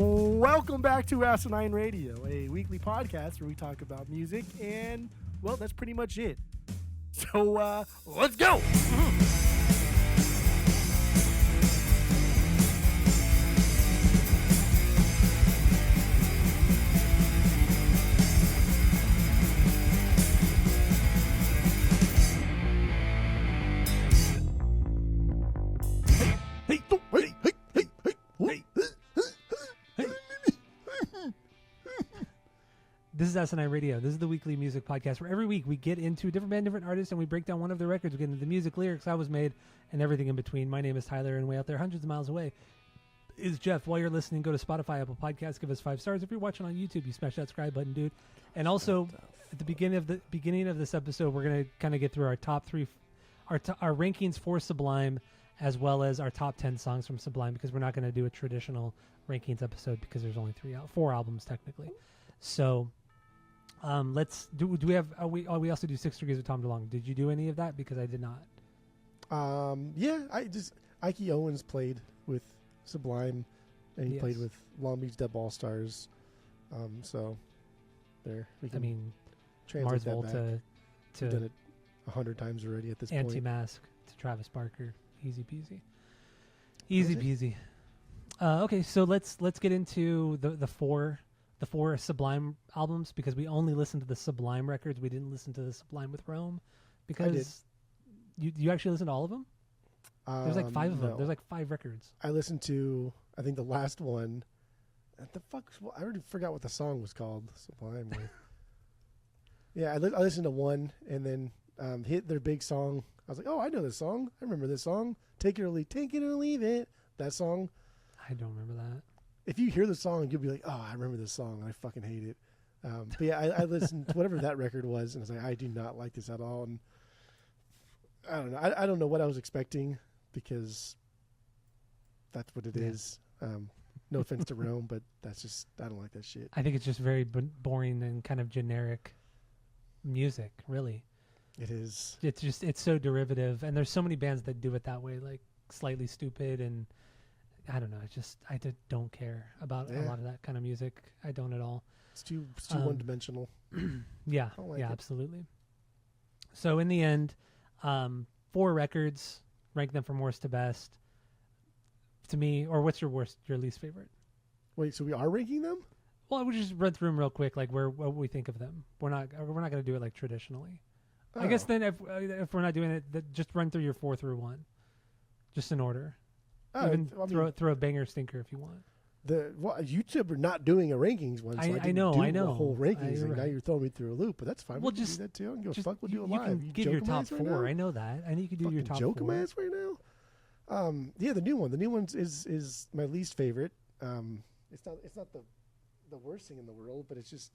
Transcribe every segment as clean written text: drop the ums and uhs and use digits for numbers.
Welcome back to Asinine Radio, a weekly podcast where we talk about music, and, well, that's pretty much it. So, let's go! This is Asinine Radio. This is the weekly music podcast where every week we get into a different band, different artists, and we break down one of their records. We get into the music, lyrics, how it was made, and everything in between. My name is Tyler, and way out there, hundreds of miles away, is Jeff. While you're listening, go to Spotify, Apple Podcasts, give us 5 stars. If you're watching on YouTube, you smash that subscribe button, dude. And also, at the beginning of this episode, we're gonna kind of get through our top 3, our rankings for Sublime, as well as our top 10 songs from Sublime, because we're not going to do a traditional rankings episode because there's only 4 albums technically. So. Let's do we have we also do 6 Degrees of Tom DeLonge. Did you do any of that? Because I did not. Yeah, Ike Owens played with Sublime, and he played with Long Beach Dub All Stars. So there we can. Mars Volta to we've done it 100 times already at this point. Anti-Mask to Travis Barker. Easy peasy. Okay, so let's get into the four Sublime albums, because we only listened to the Sublime records. We didn't listen to the Sublime with Rome, because you actually listened to all of them. There's like 5 of them. There's like 5 records. I listened to, I think, the last one. I already forgot what the song was called. Sublime. Yeah, I listened to one and then hit their big song. I was like, oh, I know this song. I remember this song. Take it or leave it. That song. I don't remember that. If you hear the song, you'll be like, oh, I remember this song. I fucking hate it. But yeah, I listened to whatever that record was, and I was like, I do not like this at all. And I don't know. I don't know what I was expecting, because that's what it is. No offense to Rome, but that's just, I don't like that shit. I think it's just very boring and kind of generic music, really. It is. It's so derivative, and there's so many bands that do it that way, like Slightly Stupid, and I don't know. I don't care about a lot of that kind of music. I don't at all. It's too one-dimensional. Yeah, like it. Absolutely. So in the end, 4 records, rank them from worst to best. To me, or what's your least favorite? Wait, so we are ranking them? Well, I would just run through them real quick, like what we think of them. We're not going to do it like traditionally. I guess then if we're not doing it, just run through your 4 through 1, just in order. Even throw a banger stinker if you want. YouTube are not doing a rankings one. So I know. A whole rankings, and now you're throwing me through a loop. But that's fine. We'll just do that too. I don't give a fuck. We'll do it live. You can give your top 4. I know that. I know you can do your top 4. Joke my ass right now. Yeah, the new one. The new one is my least favorite. It's not the worst thing in the world, but it's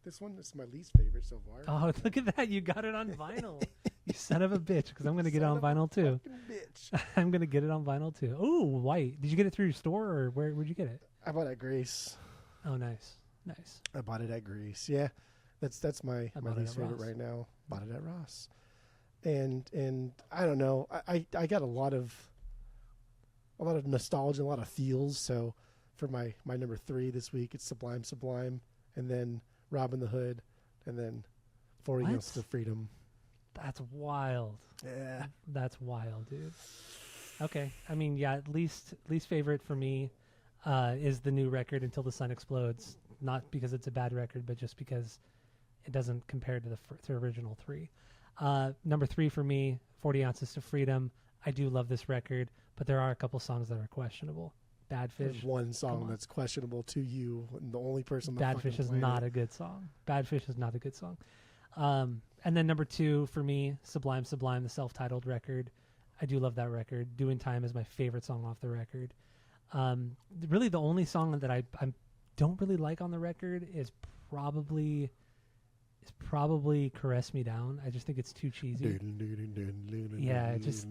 this one is my least favorite so far. Oh, look at that! You got it on vinyl. You son of a bitch, because I'm going to get it on vinyl too. Bitch. I'm going to get it on vinyl too. Oh, white. Did you get it through your store, or where'd you get it? I bought it at Grace. Oh, nice. I bought it at Grace. Yeah, that's my least favorite right now. Bought it at Ross, and I don't know. I got a lot of nostalgia, a lot of feels. So for my number 3 this week, it's Sublime, and then Robin the Hood, and then 4 Against the Freedom. That's wild. Yeah. That's wild, dude. Okay. I mean, yeah, least favorite for me is the new record, Until the Sun Explodes. Not because it's a bad record, but just because it doesn't compare to the original 3. Number 3 for me, 40 Ounces to Freedom. I do love this record, but there are a couple songs that are questionable. Bad Fish. There's one song that's questionable to you, and the only person. Bad Fish is not a good song. Bad Fish is not a good song. And then number 2 for me, Sublime, the self-titled record. I do love that record. Doing Time is my favorite song off the record. Really, the only song that I don't really like on the record is probably Caress Me Down. I just think it's too cheesy. Yeah, it's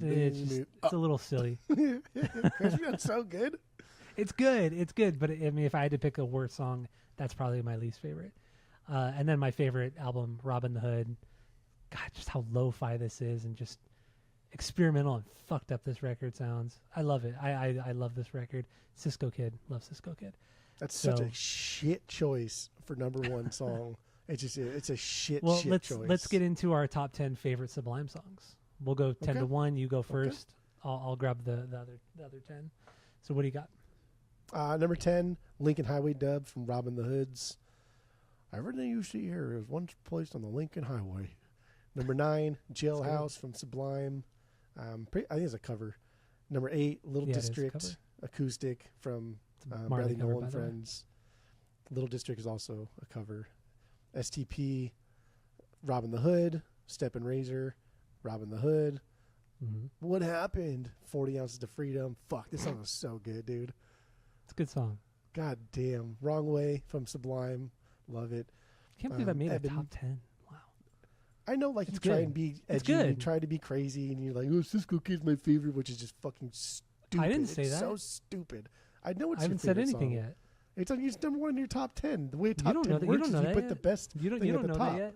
a little silly. Caress Me Down's so good. It's good. But I mean, if I had to pick a worse song, that's probably my least favorite. And then my favorite album, Robin the Hood. God, just how lo-fi this is, and just experimental and fucked up this record sounds. I love it. I love this record. Cisco Kid. Love Cisco Kid. That's such a shit choice for number one song. It's a shit choice. Let's get into our top 10 favorite Sublime songs. We'll go 10 to 1. You go first. Okay. I'll grab the other 10. So what do you got? Number 10, Lincoln Highway dub from Robin the Hoods. Everything you see here is once placed on the Lincoln Highway. Number 9, Jailhouse from Sublime. I think it's a cover. Number 8, Little District acoustic from Bradley Noel and Friends. Little District is also a cover. STP, Robin the Hood, Step and Razor, Robin the Hood. Mm-hmm. What happened? 40 Ounces to Freedom. Fuck, this song is so good, dude. It's a good song. God damn. Wrong Way from Sublime. Love it. I can't believe I made a top 10. Wow. I know, like, you try and be edgy. You try to be crazy, and you're like, oh, Cisco Kid's my favorite, which is just fucking stupid. I didn't say that. It's so stupid. I know it's I haven't said anything yet. It's like it's number one in your top 10. The way top 10 works is you put the best thing at the top. That yet.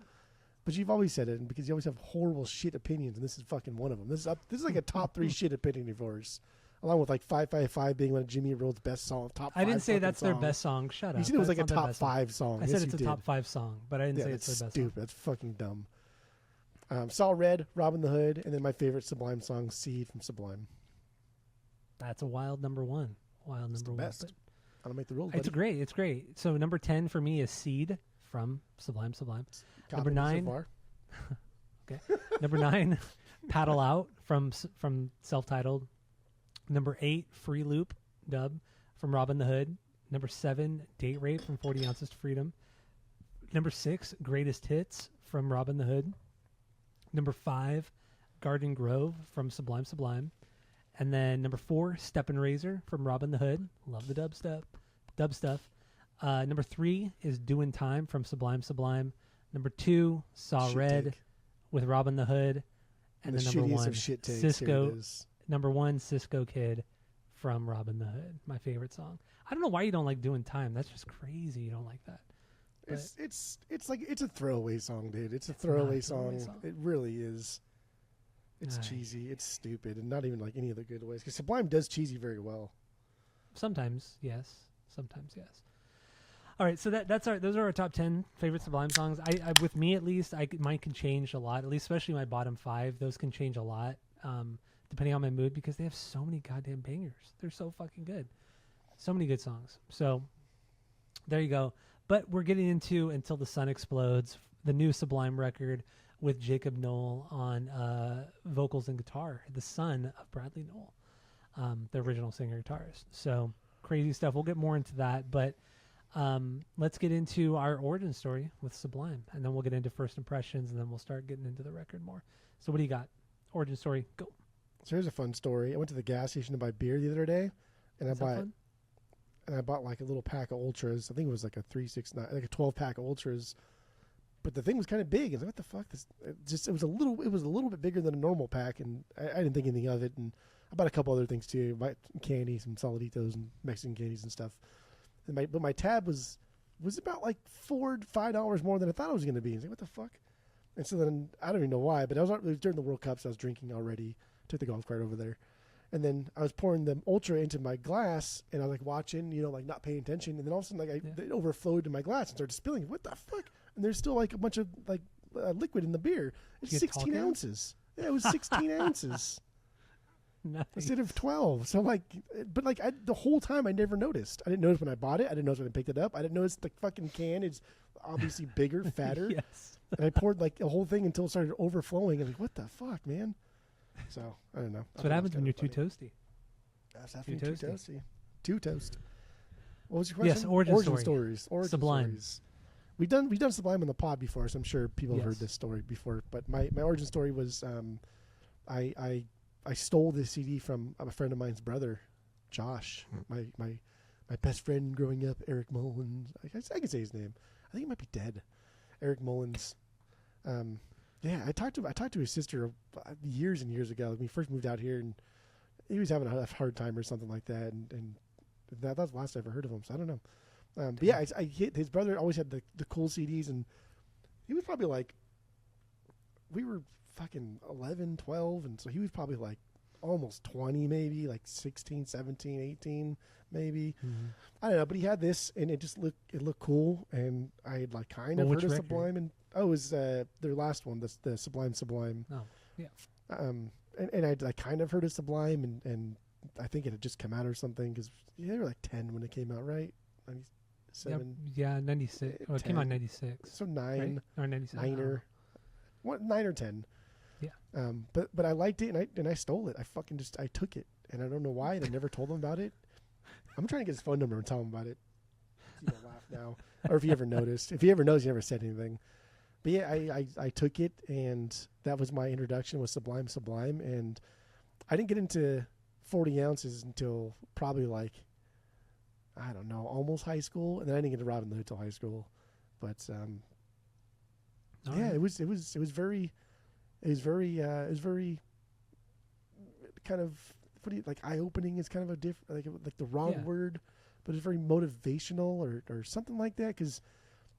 But you've always said it, because you always have horrible shit opinions, and this is fucking one of them. This is like a top 3 shit opinion of yours, along with like 555 being one of Jimmy Eat World's best songs. Top 5 I didn't say that's their best song. Shut up. You said it was like a top 5 song. I said it's a top 5 song, but I didn't say it's their best song. That's fucking dumb. Saw Red, Robin the Hood, and then my favorite Sublime song, Seed from Sublime. That's a wild number 1. Wild number 1. Best. I don't make the rules. It's great. It's great. So number 10 for me is Seed from Sublime. Number 9. So okay. Number 9, Paddle Out from Self-Titled. Number 8, Free Loop dub from Robin the Hood. Number 7, Date Rape from 40 Ounces to Freedom. Number 6, Greatest Hits from Robin the Hood. Number 5, Garden Grove from Sublime. And then number 4, Step and Razor from Robin the Hood. Love the dub stuff. Number 3 is Doing Time from Sublime. Number 2, Saw shit Red take. With Robin the Hood. And then number 1, Cisco. Number 1, Cisco Kid from Robin the Hood. My favorite song. I don't know why you don't like Doing Time. That's just crazy. You don't like that. It's like it's a throwaway song, dude. It's a throwaway song. It really is. It's cheesy. It's stupid, and not even like any of the good ways. Because Sublime does cheesy very well. Sometimes, yes. All right, so those are our top 10 favorite Sublime songs. I with me at least, mine can change a lot. At least, especially my bottom 5, those can change a lot depending on my mood, because they have so many goddamn bangers. They're so fucking good. So many good songs. So there you go. But we're getting into Until the Sun Explodes, the new Sublime record with Jacob Noel on vocals and guitar, the son of Bradley Noel, the original singer-guitarist. So crazy stuff. We'll get more into that, but let's get into our origin story with Sublime, and then we'll get into first impressions, and then we'll start getting into the record more. So what do you got? Origin story, go. So here's a fun story. I went to the gas station to buy beer the other day, and I bought like a little pack of Ultras. I think it was like a 369, like a 12-pack of Ultras. But the thing was kind of big. I was like, what the fuck? It was a little bit bigger than a normal pack, and I didn't think anything of it. And I bought a couple other things too. I bought candy, some Soliditos and Mexican candies and stuff. But my tab was about like $4 to $5 more than I thought it was going to be. I was like, what the fuck? And so then I don't even know why, but it was during the World Cup, so I was drinking already. Took the golf cart over there. And then I was pouring the Ultra into my glass, and I was like watching, like not paying attention. And then all of a sudden, it overflowed in my glass and started spilling. What the fuck? And there's still like a bunch of like liquid in the beer. It's 16 ounces. Yeah, it was 16 ounces. Nice. Instead of 12. So the whole time I never noticed. I didn't notice when I bought it. I didn't notice when I picked it up. I didn't notice the fucking can is obviously bigger, fatter. Yes. And I poured like the whole thing until it started overflowing. I'm like, what the fuck, man? So I don't know. That's what happens when you're too toasty. That's after too toasty. Too toast. What was your question? Yes, origin stories. Origin Sublime. Stories. We've done Sublime on the pod before, so I'm sure people have heard this story before. But my origin story was I stole this CD from a friend of mine's brother, Josh, my best friend growing up, Eric Mullins. I can say his name. I think he might be dead. Eric Mullins. Yeah, I talked to his sister years and years ago when we first moved out here, and he was having a hard time or something like that, and that was the last I ever heard of him. So I don't know. But yeah, his brother always had the cool CDs, and he was probably like, we were fucking 11, 12, and so he was probably like almost 20, maybe like 16, 17, 18, maybe. Mm-hmm. I don't know, but he had this, and it looked cool, and I had like kind of heard of Sublime, and it was their last one, the Sublime. Oh, yeah. And I kind of heard of Sublime, and I think it had just come out or something, because they were like 10 when it came out, right? 97. Yeah, 96. Oh, it came out in 96. So 9, right? Or 97. 9 or what? 9 or 10. Yeah. But I liked it, and I stole it. I took it, and I don't know why. And I never told him about it. I'm trying to get his phone number and tell him about it. He's gonna laugh now, or if he ever noticed. If he ever knows, he never said anything. But yeah, I took it, and that was my introduction with Sublime, and I didn't get into 40 ounces until probably like, I don't know, almost high school, and then I didn't get to Robin the Hood till high school. But yeah, it was very kind of like eye opening is kind of a different like the wrong word, but it's very motivational or something like that, because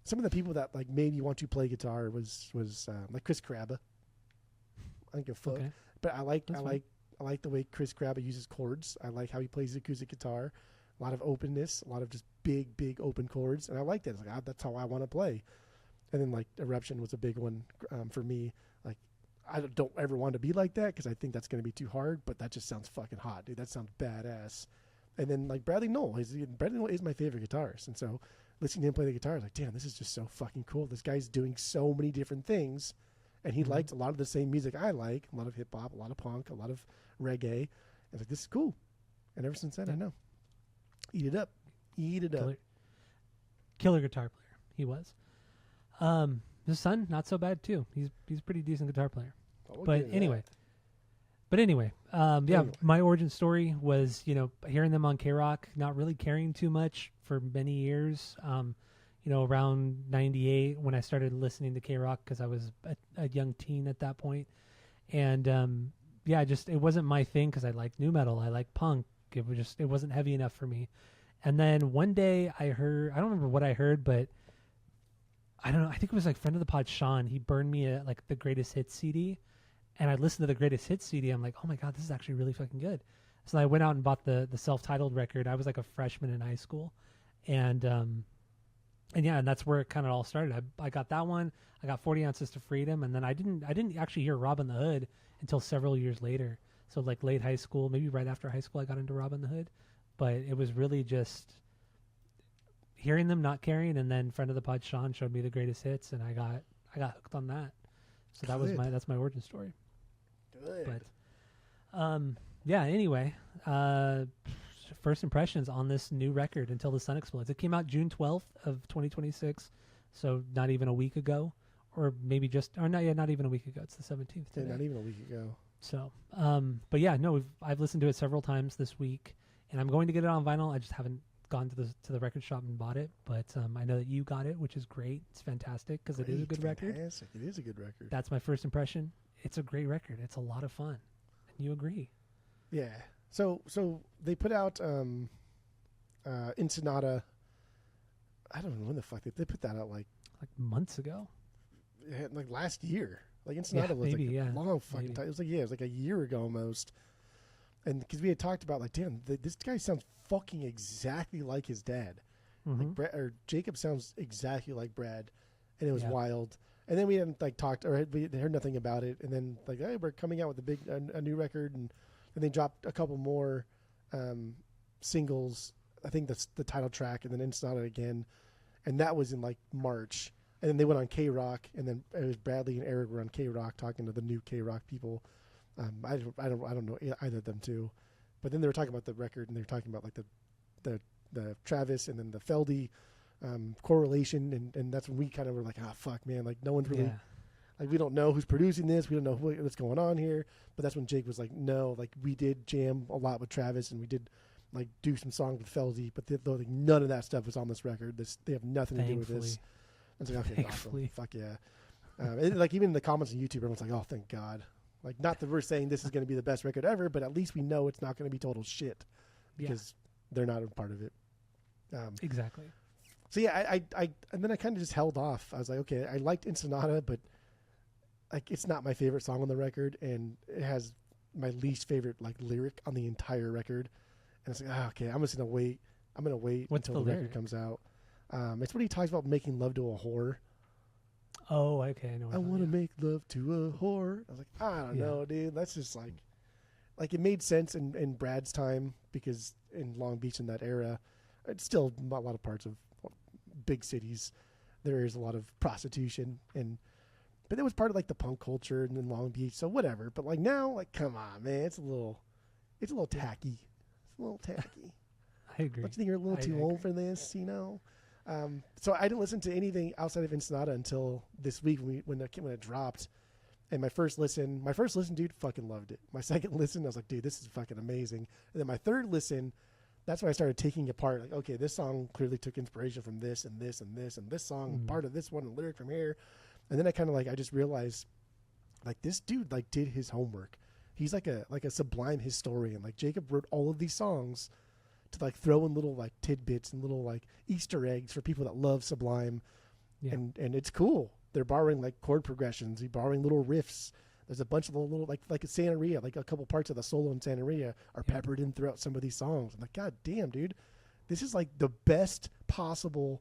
some of the people that like made me want to play guitar was like Chris Crabba. I don't give a fuck, but I like the way Chris Crabba uses chords. I like how he plays acoustic guitar, a lot of openness, a lot of just big open chords, and I like that. It's like that's how I want to play. And then like Eruption was a big one for me. Like I don't ever want to be like that, because I think that's going to be too hard, but that just sounds fucking hot, dude. That sounds badass. And then like Bradley Noel is my favorite guitarist, and so listening to him play the guitar, I was like, damn, this is just so fucking cool. This guy's doing so many different things, and he liked a lot of the same music I like, a lot of hip hop, a lot of punk, a lot of reggae. I was like, this is cool. And ever since then, I know. Eat it up. Killer guitar player. He was. His son, not so bad too. He's a pretty decent guitar player. But anyway, my origin story was, hearing them on K-Rock, not really caring too much for many years. Around 98 when I started listening to K-Rock, because I was a young teen at that point. And it wasn't my thing, because I liked nu metal, I liked punk. It wasn't heavy enough for me. And then one day I don't remember what I heard, but I don't know. I think it was like friend of the pod, Sean. He burned me the Greatest Hits CD, and I listened to the Greatest Hits CD. I'm like, oh my God, this is actually really fucking good. So I went out and bought the self-titled record. I was like a freshman in high school, and that's where it kind of all started. I got that one. I got 40 Ounces to Freedom, and then I didn't actually hear Robin the Hood until several years later. So like late high school, maybe right after high school, I got into Robin the Hood. But it was really just hearing them, not caring, and then friend of the pod Sean showed me the Greatest Hits, and I got hooked on that. So that's my origin story. Good. But anyway, first impressions on this new record, Until the Sun Explodes. It came out June 12th of 2026, so not even a week ago, or maybe not even a week ago. It's the 17th today. Yeah, not even a week ago. So, I've listened to it several times this week, and I'm going to get it on vinyl. I just haven't gone to the record shop and bought it, but I know that you got it, which is great. It's fantastic, because it is a good record. It is a good record. That's my first impression. It's a great record. It's a lot of fun, and you agree. Yeah. So they put out Ensenada. I don't know when the fuck they put that out, like months ago. Like last year. Like Ensenada was long fucking time. It was like a year ago almost. And because we had talked about like, damn, this guy sounds fucking exactly like his dad. Mm-hmm. Like Jacob sounds exactly like Brad, and it was wild. And then we hadn't talked, or we heard nothing about it. And then hey, we're coming out with a new record, and they dropped a couple more singles. I think that's the title track, and then Ensenada again, and that was in March. And then they went on K-Rock, and then it was Bradley and Eric were on K-Rock talking to the new K-Rock people. I don't know either of them too, but then they were talking about the record, and they were talking about the Travis and then the Feldy correlation, and that's when we kind of were like, fuck, man, no one's really we don't know who's producing this, we don't know what's going on here. But that's when Jake was like, no, we did jam a lot with Travis, and we did do some songs with Feldy, but none of that stuff was on this record. They have nothing to do with this. I was like, okay, awesome. Fuck yeah. Even in the comments on YouTube, everyone's like, oh, thank God. Not that we're saying this is going to be the best record ever, but at least we know it's not going to be total shit, because they're not a part of it. Exactly. So yeah, and then I kind of just held off. I was like, okay, I liked Ensenada, but it's not my favorite song on the record, and it has my least favorite like lyric on the entire record. And it's like, okay, I'm just gonna wait. I'm gonna wait What's until the the record lyric? comes out. It's when he talks about making love to a whore. Oh, okay. I know. I want to make love to a whore. I was like, I don't know, dude. That's just like it made sense in Brad's time because in Long Beach in that era, it's still a lot of parts of big cities. There is a lot of prostitution but it was part of like the punk culture and in Long Beach. So whatever. But like now, like, come on, man. It's a little tacky. It's a little tacky. I agree. Don't you think you're a little too old for this, you know? So I didn't listen to anything outside of Ensenada until this week when it dropped. And my first listen, dude, fucking loved it. My second listen, I was like, dude, this is fucking amazing. And then my third listen, that's when I started taking apart. Like, okay, this song clearly took inspiration from this and this and this and this song, part of this one, and lyric from here. And then I just realized, like, this dude like did his homework. He's like a Sublime historian. Like Jacob wrote all of these songs to like throw in little like tidbits and little like Easter eggs for people that love Sublime. Yeah. And it's cool. They're borrowing like chord progressions. He's borrowing little riffs. There's a bunch of little like a Santeria, like a couple parts of the solo in Santeria are peppered in throughout some of these songs. I'm like, God damn, dude, this is like the best possible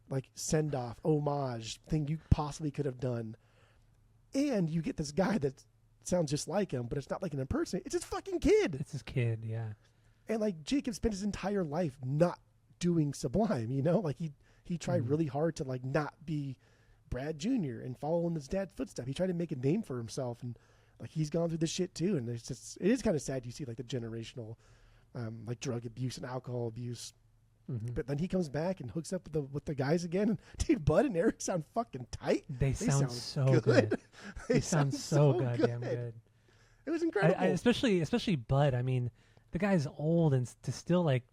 like send off homage thing you possibly could have done. And you get this guy that sounds just like him, but it's not like an impersonator. It's his fucking kid. It's his kid, yeah. And like Jacob spent his entire life not doing Sublime, you know, like he tried really hard to like not be Brad Jr. and follow in his dad's footsteps. He tried to make a name for himself, and like he's it this shit too. And it is kind of sad. You see like the generational, like drug abuse and alcohol abuse. Mm-hmm. But then he comes back and hooks up with the guys again. And, dude, Bud and Eric sound fucking tight. They sound so good. They sound so goddamn good. It was incredible. Especially Bud. I mean, the guy's old, and to still like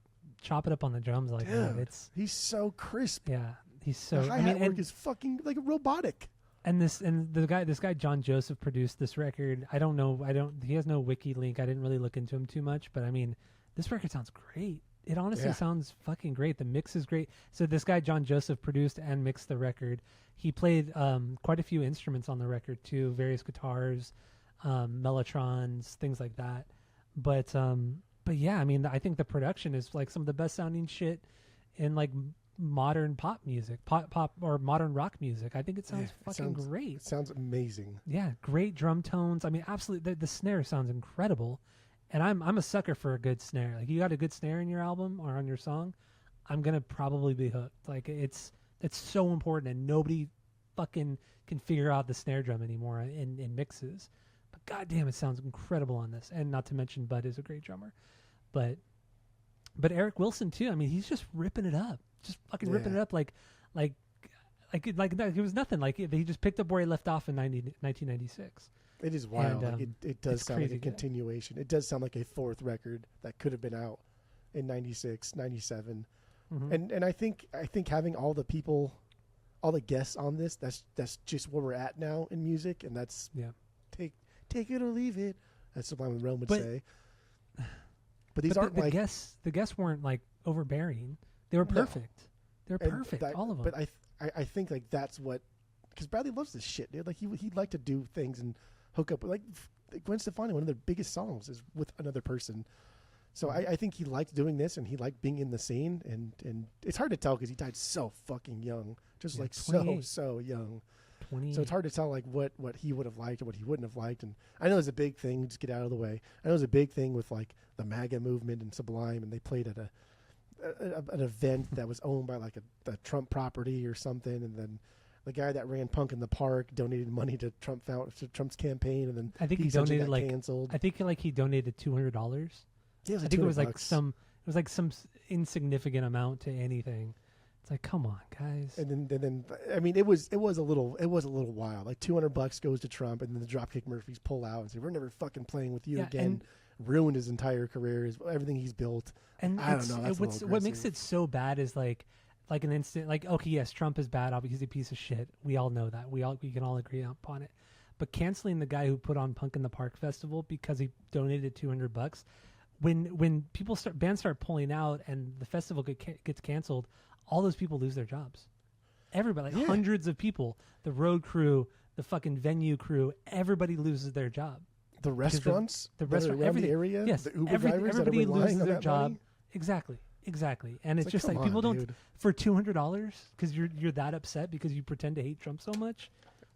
chop it up on the drums like that. He's so crisp. Yeah, he's so. The hi-hat work is fucking like robotic. And this guy John Joseph produced this record. I don't know. He has no wiki link. I didn't really look into him too much, but I mean, this record sounds great. It honestly sounds fucking great. The mix is great. So this guy John Joseph produced and mixed the record. He played quite a few instruments on the record too, various guitars, mellotrons, things like that. But yeah, I mean, I think the production is like some of the best sounding shit in like modern pop music, pop or modern rock music. I think it sounds great. It sounds amazing. Yeah, great drum tones. I mean, absolutely, the snare sounds incredible. And I'm a sucker for a good snare. Like, you got a good snare in your album or on your song, I'm gonna probably be hooked. Like, it's so important, and nobody fucking can figure out the snare drum anymore in mixes. But goddamn, it sounds incredible on this. And not to mention, Bud is a great drummer. But Eric Wilson too. I mean, he's just ripping it up, just fucking ripping it up like it was nothing. Like he just picked up where he left off in 1996. It is wild. It does sound like a continuation. It does sound like a fourth record that could have been out in 96, 97. Mm-hmm. And I think having all the people, all the guests on this, that's just where we're at now in music, and that's take it or leave it, as Sublime Rome would say. But these aren't the guests weren't like overbearing. They were perfect. They were perfect, all of them. But I think like that's what, because Bradley loves this shit, dude. Like he'd like to do things and hook up. Like Gwen Stefani, one of their biggest songs is with another person. So I think he liked doing this, and he liked being in the scene. And it's hard to tell because he died so fucking young, just like 28. so young. 28. So it's hard to tell like what he would have liked or what he wouldn't have liked. And I know it's a big thing. Just get out of the way. I know it's a big thing with like the MAGA movement and Sublime, and they played at an event that was owned by like a Trump property or something, and then the guy that ran Punk in the Park donated money to Trump's campaign, and then I think he donated like canceled. I think like he donated $200. Yeah, I think it was like some insignificant amount to anything. It's like, come on, guys. And then I mean, it was a little wild. Like $200 goes to Trump, and then the Dropkick Murphys pull out and say, "We're never fucking playing with you again." Ruined his entire career, everything he's built. And I don't know. What makes it so bad is like an instant, like, okay, yes, Trump is bad. Obviously, he's a piece of shit. We all know that. We can all agree upon it. But canceling the guy who put on Punk in the Park Festival because he donated $200, when bands start pulling out and the festival gets canceled, all those people lose their jobs. Everybody, like hundreds of people, the road crew, the fucking venue crew, everybody loses their job. The restaurants, the that are restaurant, around everything. the area, Yes, the Uber drivers that are everybody relying loses on their that job. money. Exactly. And it's just come like people on, don't dude. for $200 because you're that upset because you pretend to hate Trump so much.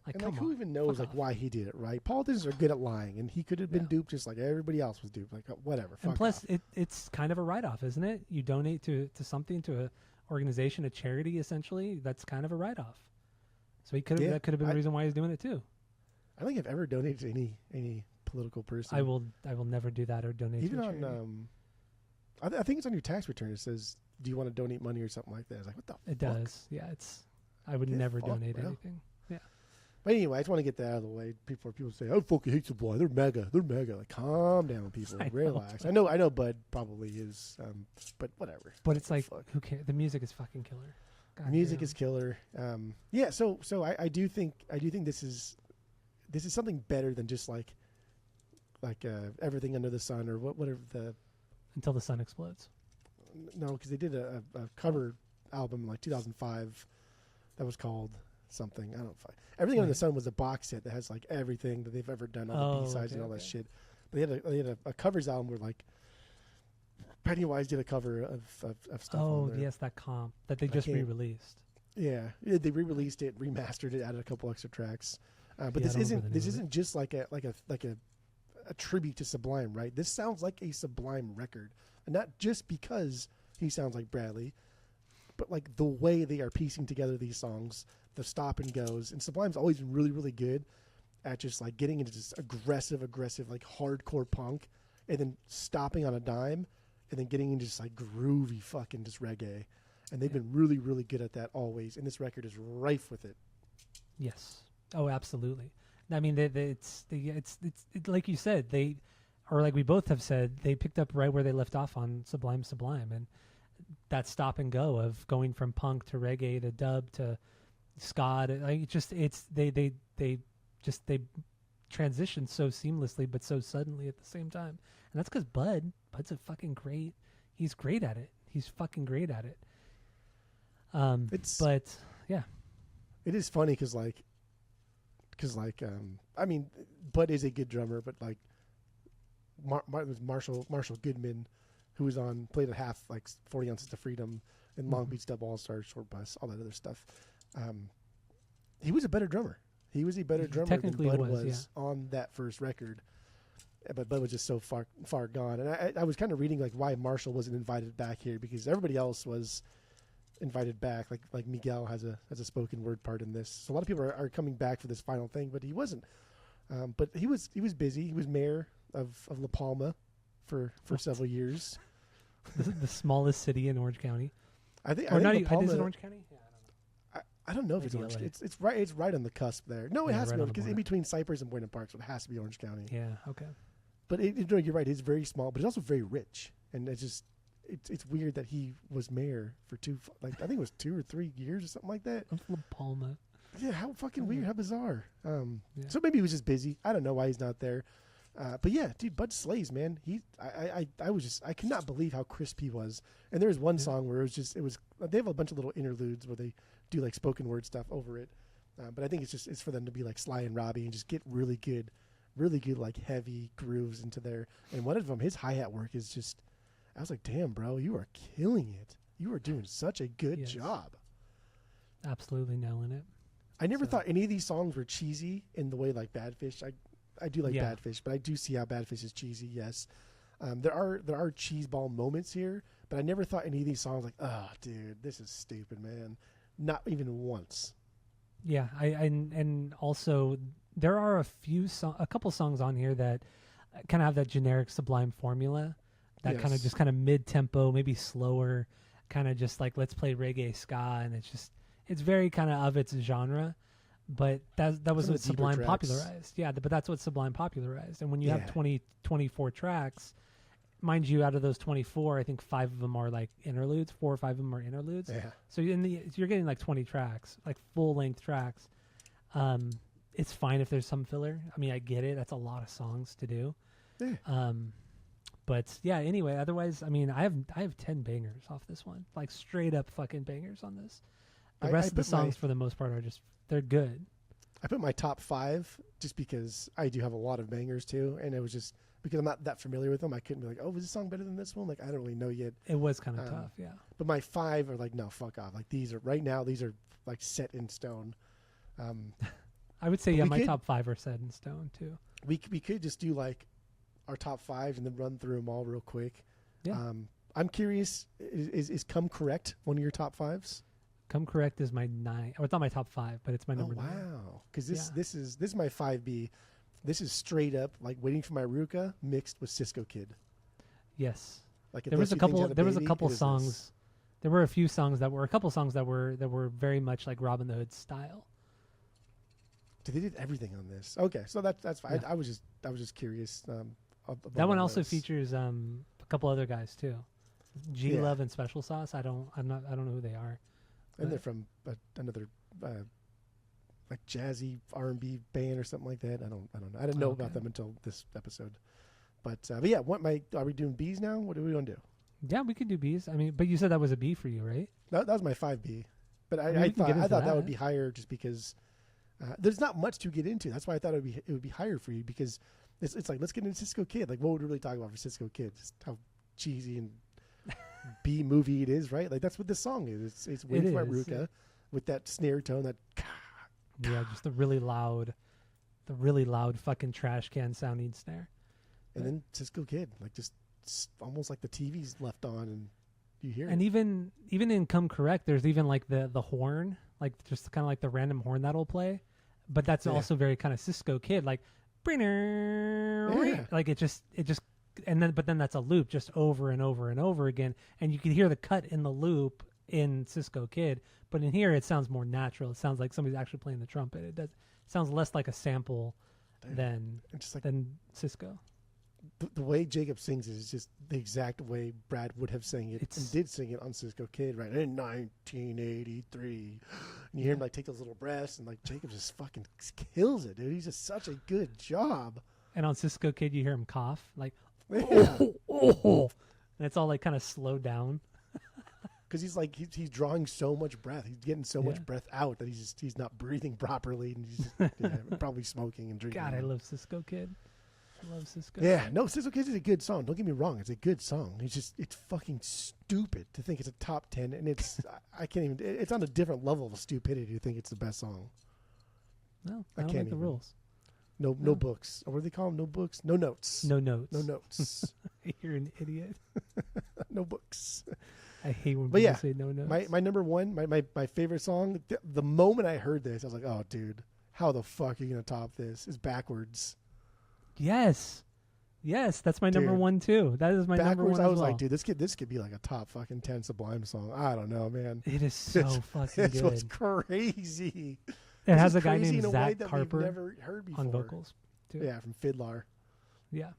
Like, And come like, on, who even knows fuck like off. why he did it, right? Politicians are good at lying, and he could have been Yeah. duped just like everybody else was duped. Like whatever. And Fuck plus, off. it's kind of a write-off, isn't it? You donate to something, to a organization, a charity, essentially. That's kind of a write-off. So he could have that could have been the reason why he's doing it too. I don't think I've ever donated to any political person. I will never do that or donate. Even to a on charity. I think it's on your tax return. It says, "Do you want to donate money or something like that?" It's like, what the? It fuck? does. Yeah, I would Get never fucked, donate bro. anything. Yeah. But anyway, I just want to get that out of the way. People say, "I fucking hate Sublime. They're mega. They're mega." Like, calm down, people. I know. Relax. I know. Bud probably is, but whatever. But it's like, Fuck. who cares? The music is fucking killer. God Music damn. is killer. Yeah. So I do think this is something better than just like everything under the sun or whatever the. Until the sun explodes. No, because they did a cover album in like 2005 that was called something. I don't know. Everything Under the Sun was a box set that has like everything that they've ever done, all the B-sides and all that shit. But they had a covers album where like Pennywise did a cover of stuff. Oh, on there. yes, that comp that they just re-released. Yeah, they re-released it, remastered it, added a couple extra tracks. But Yeah, this I don't remember the this name of isn't just like a tribute to Sublime, right? This sounds like a Sublime record, and not just because he sounds like Bradley, but like the way they are piecing together these songs, the stop and goes. And Sublime's always been really, really good at just like getting into just aggressive like hardcore punk, and then stopping on a dime, and then getting into just like groovy fucking just reggae. And they've been really, really good at that always. And this record is rife with it. Yes. Oh, absolutely. I mean, it's like you said, or like we both have said, they picked up right where they left off on Sublime, and that stop and go of going from punk to reggae to dub to ska. Like they transitioned so seamlessly, but so suddenly at the same time. And that's because Bud's a fucking great. He's great at it. He's fucking great at it. But yeah, it is funny because I mean, Bud is a good drummer, but like Marshall Goodman, who was played a half like 40 Ounces to Freedom and Long Beach Dub All Stars, Short Bus, all that other stuff. He was a better drummer. He was a better drummer than Bud was on that first record. But Bud was just so far gone. And I was kind of reading like why Marshall wasn't invited back here, because everybody else was invited back. Like Miguel has a spoken word part in this. So a lot of people are coming back for this final thing, but he wasn't. But he was busy. He was mayor of La Palma for several years. the smallest city in Orange County. I think La Palma, is it Orange County? Yeah, I don't know if it's Maybe Orange. LA. It's right on the cusp there. No, it has right to be, on the because in border. between Cypress and Buena Park, so it has to be Orange County. Yeah. Okay. But you're right. It's very small, but it's also very rich, and it's weird that he was mayor for I think it was 2 or 3 years or something like that. Of La Palma. Yeah, how fucking Oh, weird, yeah. how bizarre. Yeah. So maybe he was just busy. I don't know why he's not there. But yeah, dude, Bud slays, man. I could not believe how crisp he was. And there was one song where they have a bunch of little interludes where they do like spoken word stuff over it. But I think it's for them to be like Sly and Robbie and just get really good like heavy grooves into there. And one of them, his hi-hat work is just, I was like, damn, bro, you are killing it. You are doing such a good job. Absolutely nailing it. I never thought any of these songs were cheesy in the way like Badfish. I do like Badfish, but I do see how Badfish is cheesy. Yes, there are cheeseball moments here, but I never thought any of these songs like, oh, dude, this is stupid, man. Not even once. Yeah, and also there are a couple songs on here that kind of have that generic Sublime formula, that kind of just kind of mid-tempo, maybe slower, kind of just like let's play reggae ska, and it's very kind of its genre. But that was what Sublime popularized. Yeah, but that's what Sublime popularized. And when you have 24 tracks, mind you, out of those 24, I think 5 of them are like interludes. 4 or 5 of them are interludes. Yeah. So you're getting like 20 tracks, like full-length tracks. It's fine if there's some filler. I mean, I get it. That's a lot of songs to do. Yeah. But yeah, anyway, otherwise, I mean, I have 10 bangers off this one. Like straight up fucking bangers on this. The rest of the songs for the most part are they're good. I put my top 5 just because I do have a lot of bangers too, and it was just because I'm not that familiar with them. I couldn't be like, oh, was this song better than this one? Like, I don't really know yet. It was kind of tough, yeah. But my 5 are like, no, fuck off. Like, these are right now. These are like set in stone. I would say, yeah, my top 5 are set in stone too. We could just do like our top 5 and then run through them all real quick. Yeah. I'm curious, is Come Correct one of your top 5s? Come Correct is my 9. Oh, it's not my top 5, but it's my number 9. Wow. Because this is my 5B. This is straight up like Waiting for My Ruka mixed with Cisco Kid. Yes. Like there was a couple songs. There were a few songs that were a couple songs that were very much like Robin the Hood style. So they did everything on this. Okay, so that's fine. Yeah. I was just curious. That one also features a couple other guys too. G Love and Special Sauce. I don't know who they are. And they're from another like jazzy R&B band or something like that. I don't know. I didn't know about them until this episode. But yeah, are we doing B's now? What do we want to do? Yeah, we could do B's. I mean, but you said that was a B for you, right? That was my 5B. But I thought that would be higher just because there's not much to get into. That's why I thought it would be higher for you, because it's like, let's get into Cisco Kid. Like, what would we really talk about for Cisco Kid? Just how cheesy and B movie it is, right? Like, that's what this song is. It's Waiting for My Ruka with that snare tone, that yeah, just the really loud fucking trash can sounding snare. And then Cisco Kid, like just almost like the TV's left on and you hear and it. And even in Come Correct, there's even like the horn, like just kind of like the random horn that'll play, but that's also very kind of Cisco Kid, like like it just but then that's a loop just over and over and over again, and you can hear the cut in the loop in Cisco Kid, but in here it sounds more natural. It sounds like somebody's actually playing the trumpet. It sounds less like a sample than Cisco. The way Jacob sings it is just the exact way Brad would have sang it and did sing it on Cisco Kid, right? In 1983. And you hear him like take those little breaths, and like Jacob just fucking kills it, dude. He's just such a good job. And on Cisco Kid, you hear him cough, like, yeah. and it's all like kind of slowed down. Because he's like he's drawing so much breath, he's getting so much breath out that he's not breathing properly, and he's just, probably smoking and drinking. God, I love Cisco Kid. I love Cisco. Yeah, no, Cisco Kid is a good song. Don't get me wrong, it's a good song. It's fucking stupid to think it's a top 10, and it's I can't even. It's on a different level of stupidity to think it's the best song. No, I don't like the rules. No books. Or what do they call them? No books. No notes. No notes. No notes. You're an idiot. No books. I hate when people say no notes. My number one, my favorite song, the moment I heard this, I was like, oh, dude, how the fuck are you going to top this? Is Backwards. Yes, that's my number one, too. That is my number one. I was as well. like, dude, this could be like a top fucking 10 Sublime song. I don't know, man. It is so fucking good. This was crazy. It has a guy named Zach Carper never heard before. on vocals, too. Yeah, from Fiddler. Yeah.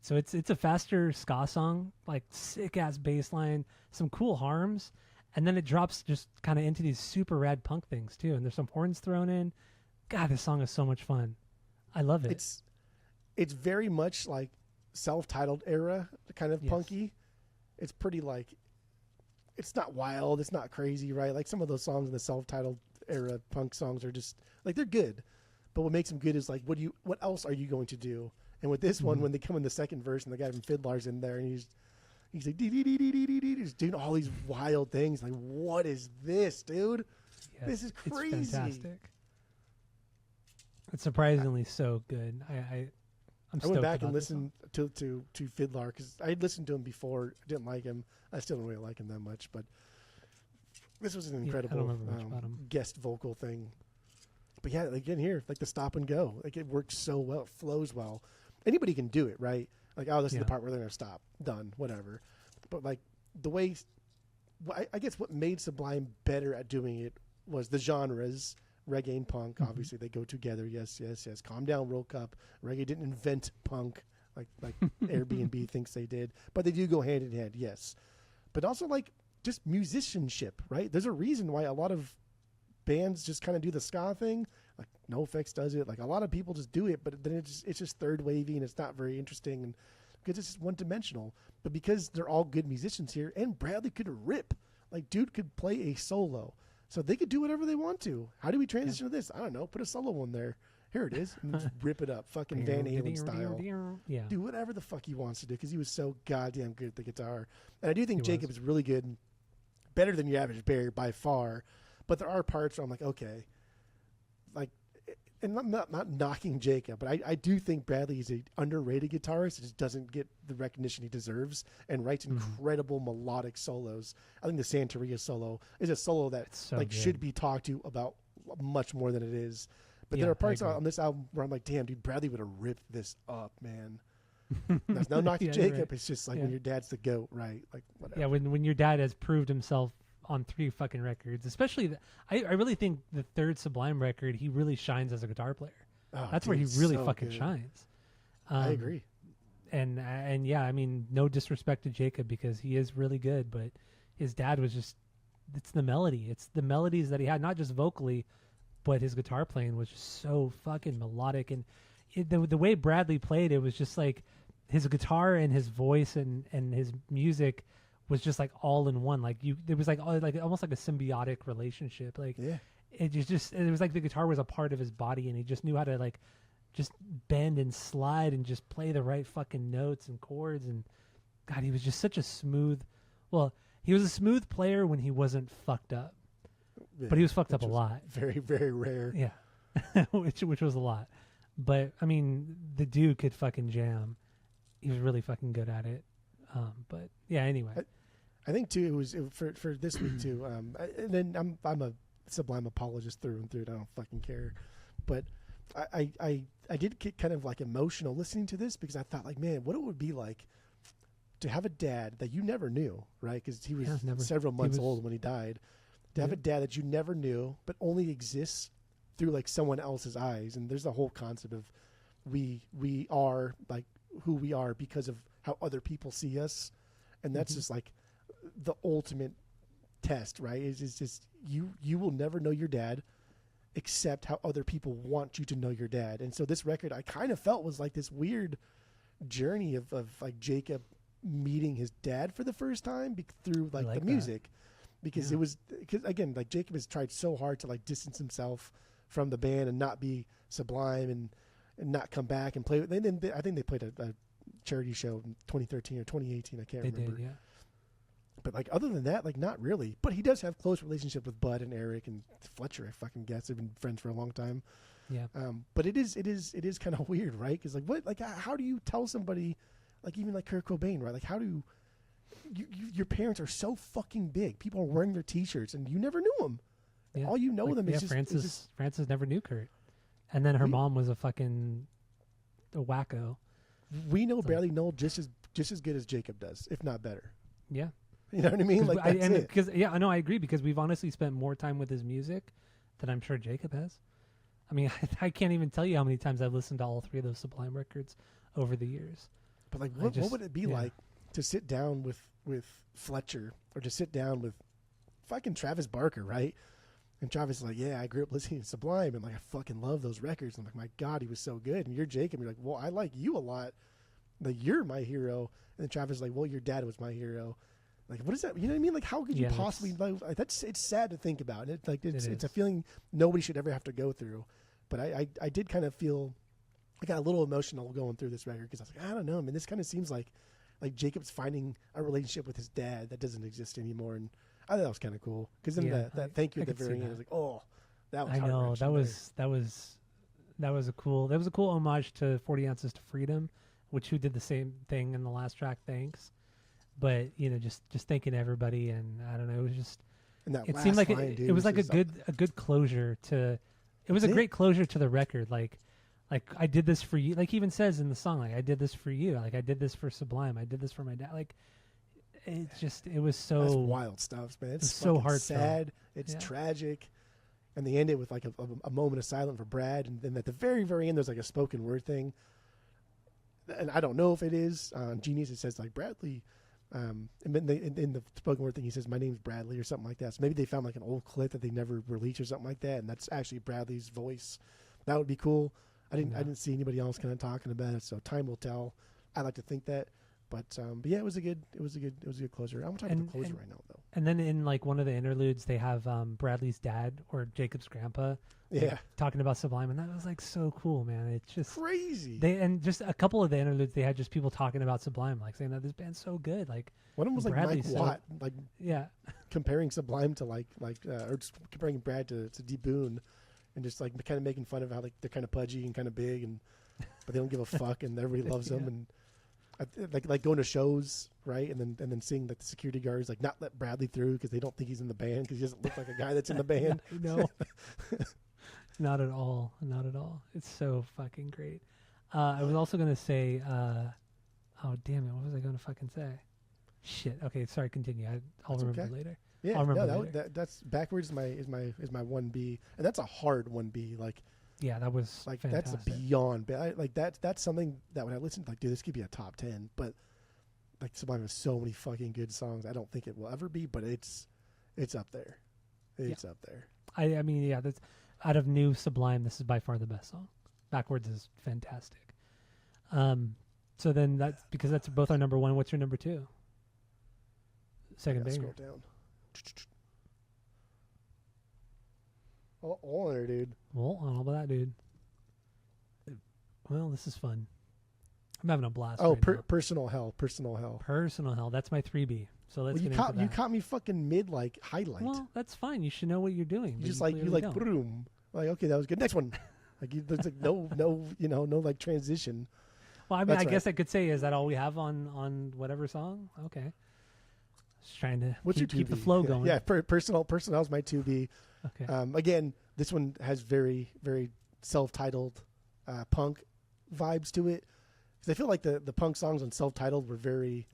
So it's a faster ska song, like sick-ass bass line, some cool harms, and then it drops just kind of into these super rad punk things, too. And there's some horns thrown in. God, this song is so much fun. I love it. It's very much like self-titled era kind of punky. It's pretty like, it's not wild, it's not crazy, right? Like some of those songs in the self-titled era punk songs are just like, they're good, but what makes them good is like, what else are you going to do? And with this one, when they come in the second verse and the guy from Fiddler's in there and he's like he's doing all these wild things, like, what is this, dude? Yes, this is crazy. It's fantastic. It's surprisingly so good. I went back and listened to Fiddler because I had listened to him before. I didn't like him. I still don't really like him that much, but this was an incredible guest vocal thing. But yeah, like in here, like the stop and go, like it works so well, it flows well. Anybody can do it, right? Like, oh, this is the part where they're gonna stop, done, whatever. But like the way, I guess what made Sublime better at doing it was the genres. Reggae and punk, obviously they go together. Yes. Calm down, World Cup. Reggae didn't invent punk like Airbnb thinks they did, but they do go hand in hand. Yes, but also like just musicianship, right? There's a reason why a lot of bands just kind of do the ska thing. Like NoFX does it. Like a lot of people just do it, but then it's just third wavy and it's not very interesting, and because it's just one dimensional. But because they're all good musicians here, and Bradley could rip, like dude could play a solo. So they could do whatever they want to. How do we transition to this? I don't know. Put a solo one there. Here it is. And just rip it up. Fucking Van Halen style. Yeah. Do whatever the fuck he wants to do because he was so goddamn good at the guitar. And I do think Jacob is really good. Better than your average Barry by far. But there are parts where I'm like, okay. Like, and I'm not knocking Jacob, but I do think Bradley is an underrated guitarist. He just doesn't get the recognition he deserves and writes incredible melodic solos. I think the Santeria solo is a solo that should be talked to about much more than it is. But there are parts on this album where I'm like, damn, dude, Bradley would have ripped this up, man. There's no knocking Jacob. Right. It's just like when your dad's the GOAT, right? Like, whatever. Yeah, when your dad has proved himself on 3 fucking records, especially I really think the 3rd Sublime record, he really shines as a guitar player. Oh, that's where he really fucking shines. I agree. And yeah, I mean, no disrespect to Jacob because he is really good, but his dad was just, it's the melody. It's the melodies that he had, not just vocally, but his guitar playing was just so fucking melodic. And the way Bradley played, it was just like his guitar and his voice and his music was just like all in one. Like it was like almost like a symbiotic relationship. Like it was like the guitar was a part of his body, and he just knew how to like just bend and slide and just play the right fucking notes and chords. And God, he was just such a smooth. Well, he was a smooth player when he wasn't fucked up, but he was fucked up a lot. Very, very rare. Yeah, which was a lot. But I mean, the dude could fucking jam. He was really fucking good at it. But yeah, anyway. I think too it was for this week too. And then I'm a Sublime apologist through and through. I don't fucking care, but I did get kind of like emotional listening to this because I thought like, man, what it would be like to have a dad that you never knew, right? Because he was several months old when he died. To have a dad that you never knew, but only exists through like someone else's eyes, and there's the whole concept of we are like who we are because of how other people see us, and that's just like the ultimate test, right? Is just you will never know your dad except how other people want you to know your dad. And so this record I kind of felt was like this weird journey of like Jacob meeting his dad for the first time through like the music, because it was because again like Jacob has tried so hard to like distance himself from the band and not be Sublime and not come back and play. I think they played a charity show in 2013 or 2018. I can't remember. Did, yeah. But like other than that, like not really. But he does have close relationship with Bud and Eric and Fletcher. I fucking guess they've been friends for a long time. Yeah. But it is kind of weird, right? Because like what, like how do you tell somebody, like even like Kurt Cobain, right? Like how do your parents are so fucking big. People are wearing their T-shirts and you never knew them. Yeah. All you know them is just Frances never knew Kurt, and then her mom was a wacko. We know Bradley Noel just as good as Jacob does, if not better. Yeah. You know what I mean? Like I know I agree because we've honestly spent more time with his music than I'm sure Jacob has. I mean, I can't even tell you how many times I've listened to all 3 of those Sublime records over the years. But like, what would it be like to sit down with Fletcher or to sit down with fucking Travis Barker, right? And Travis is like, yeah, I grew up listening to Sublime, and like I fucking love those records. I'm like, my God, he was so good. And you're Jacob. You're like, well, I like you a lot. Like you're my hero. And then Travis is like, well, your dad was my hero. Like, what is that? You know what I mean? Like, how could you possibly like that's? It's sad to think about. It's a feeling nobody should ever have to go through. But I did kind of feel, I got a little emotional going through this record because I was like, I don't know, man. This kind of seems like Jacob's finding a relationship with his dad that doesn't exist anymore, and I thought that was kind of cool. Because then that thank you at the very end, I was like, oh, that was. I know that was a cool homage to 40 Ounces to Freedom, who did the same thing in the last track, Thanks. But just thanking everybody, and I don't know, it was just. It seemed like it was like a good closure to. It was a great closure to the record, like I did this for you. Like he even says in the song, like I did this for you. Like I did this for Sublime. I did this for my dad. Like it was so. That's wild stuff, man. It's so hard, sad. It's tragic, and they end it with like a moment of silence for Brad, and then at the very very end, there's like a spoken word thing. And I don't know if it is Genius. It says like Bradley. And then in the spoken word thing, he says, "My name's Bradley" or something like that. So maybe they found like an old clip that they never released or something like that, and that's actually Bradley's voice. That would be cool. I didn't see anybody else kind of talking about it, so time will tell. I like to think that, But yeah, it was a good closer. I'm talking about the closer right now though. And then in like one of the interludes, they have Bradley's dad or Jacob's grandpa, talking about Sublime, and that was like so cool, man. It's just crazy. And just a couple of the interludes, they had just people talking about Sublime, like saying that this band's so good. Like one of them was Bradley's like Mike Watt, like comparing Sublime to or just comparing Brad to D Boone, and just like kind of making fun of how like they're kind of pudgy and kind of big, and but they don't give a fuck, and everybody loves them, and. Like going to shows, right, and then seeing that the security guards like not let Bradley through because they don't think he's in the band because he doesn't look like a guy that's in the band. No, not at all, not at all. It's so fucking great. I was also gonna say, oh damn it, what was I gonna fucking say? Shit. Okay, sorry. Continue. I'll remember later. Yeah, that's Backwards is my 1B, and that's a hard 1B. Like. Yeah, that was like fantastic. That's beyond. Like that's something that when I listen to, like, dude, this could be a top 10. But like Sublime has so many fucking good songs. I don't think it will ever be, but it's up there. It's up there. I mean, yeah, that's out of new Sublime. This is by far the best song. Backwards is fantastic. So then that's because that's both our number one. What's your number two? Second banger. Scroll down. Oh, on there, dude. Well, I don't know about that, dude. Well, this is fun. I'm having a blast. Oh, right now. Personal Hell. Personal Hell. Personal Hell. That's my 3B. So let's get into that. You caught me fucking mid like highlight. Well, that's fine. You should know what you're doing. You boom. Like, okay, that was good. Next one. Like there's like no no like transition. Well, I mean, I guess I could say, is that all we have on whatever song? Okay. Just trying to keep the flow going. Yeah, Personal is my 2B. Okay. Again, this one has very, very self-titled punk vibes to it. Because I feel like the punk songs on self-titled were very,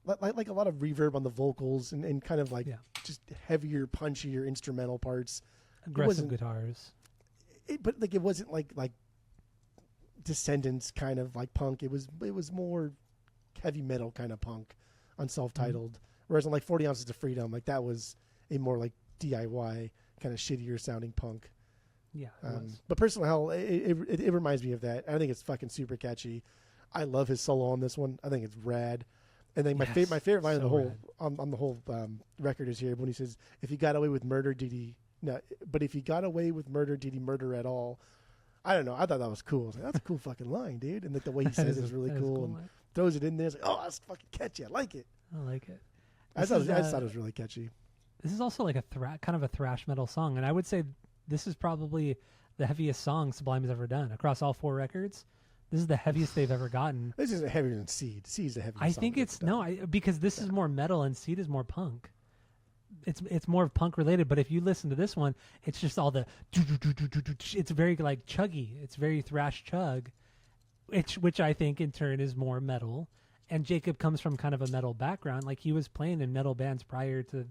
like a lot of reverb on the vocals and kind of like just heavier, punchier instrumental parts. Aggressive guitars. But like it wasn't like Descendants kind of like punk. It was more heavy metal kind of punk on self-titled. Mm-hmm. Whereas on like 40 Ounces of Freedom, like that was a more like DIY kind of shittier sounding punk. Yeah. But Personal Hell, it reminds me of that. I think it's fucking super catchy. I love his solo on this one. I think it's rad. And then my favorite line on the whole record is here when he says, "If he got away with murder, did he murder at all?" I don't know. I thought that was cool. I was like, that's a cool fucking line, dude. And like the way he says it is really cool. And throws it in there. It's like, oh, that's fucking catchy. I like it. I like it. I just thought it was really catchy. This is also like a kind of a thrash metal song, and I would say this is probably the heaviest song Sublime has ever done across all 4 records. This is the heaviest they've ever gotten. This is heavier than Seed. Seed's the heaviest. I think it's because this is more metal and Seed is more punk. It's more punk related, but if you listen to this one, it's just all the. It's very like chuggy. It's very thrash chug, which I think in turn is more metal. And Jacob comes from kind of a metal background, like he was playing in metal bands prior to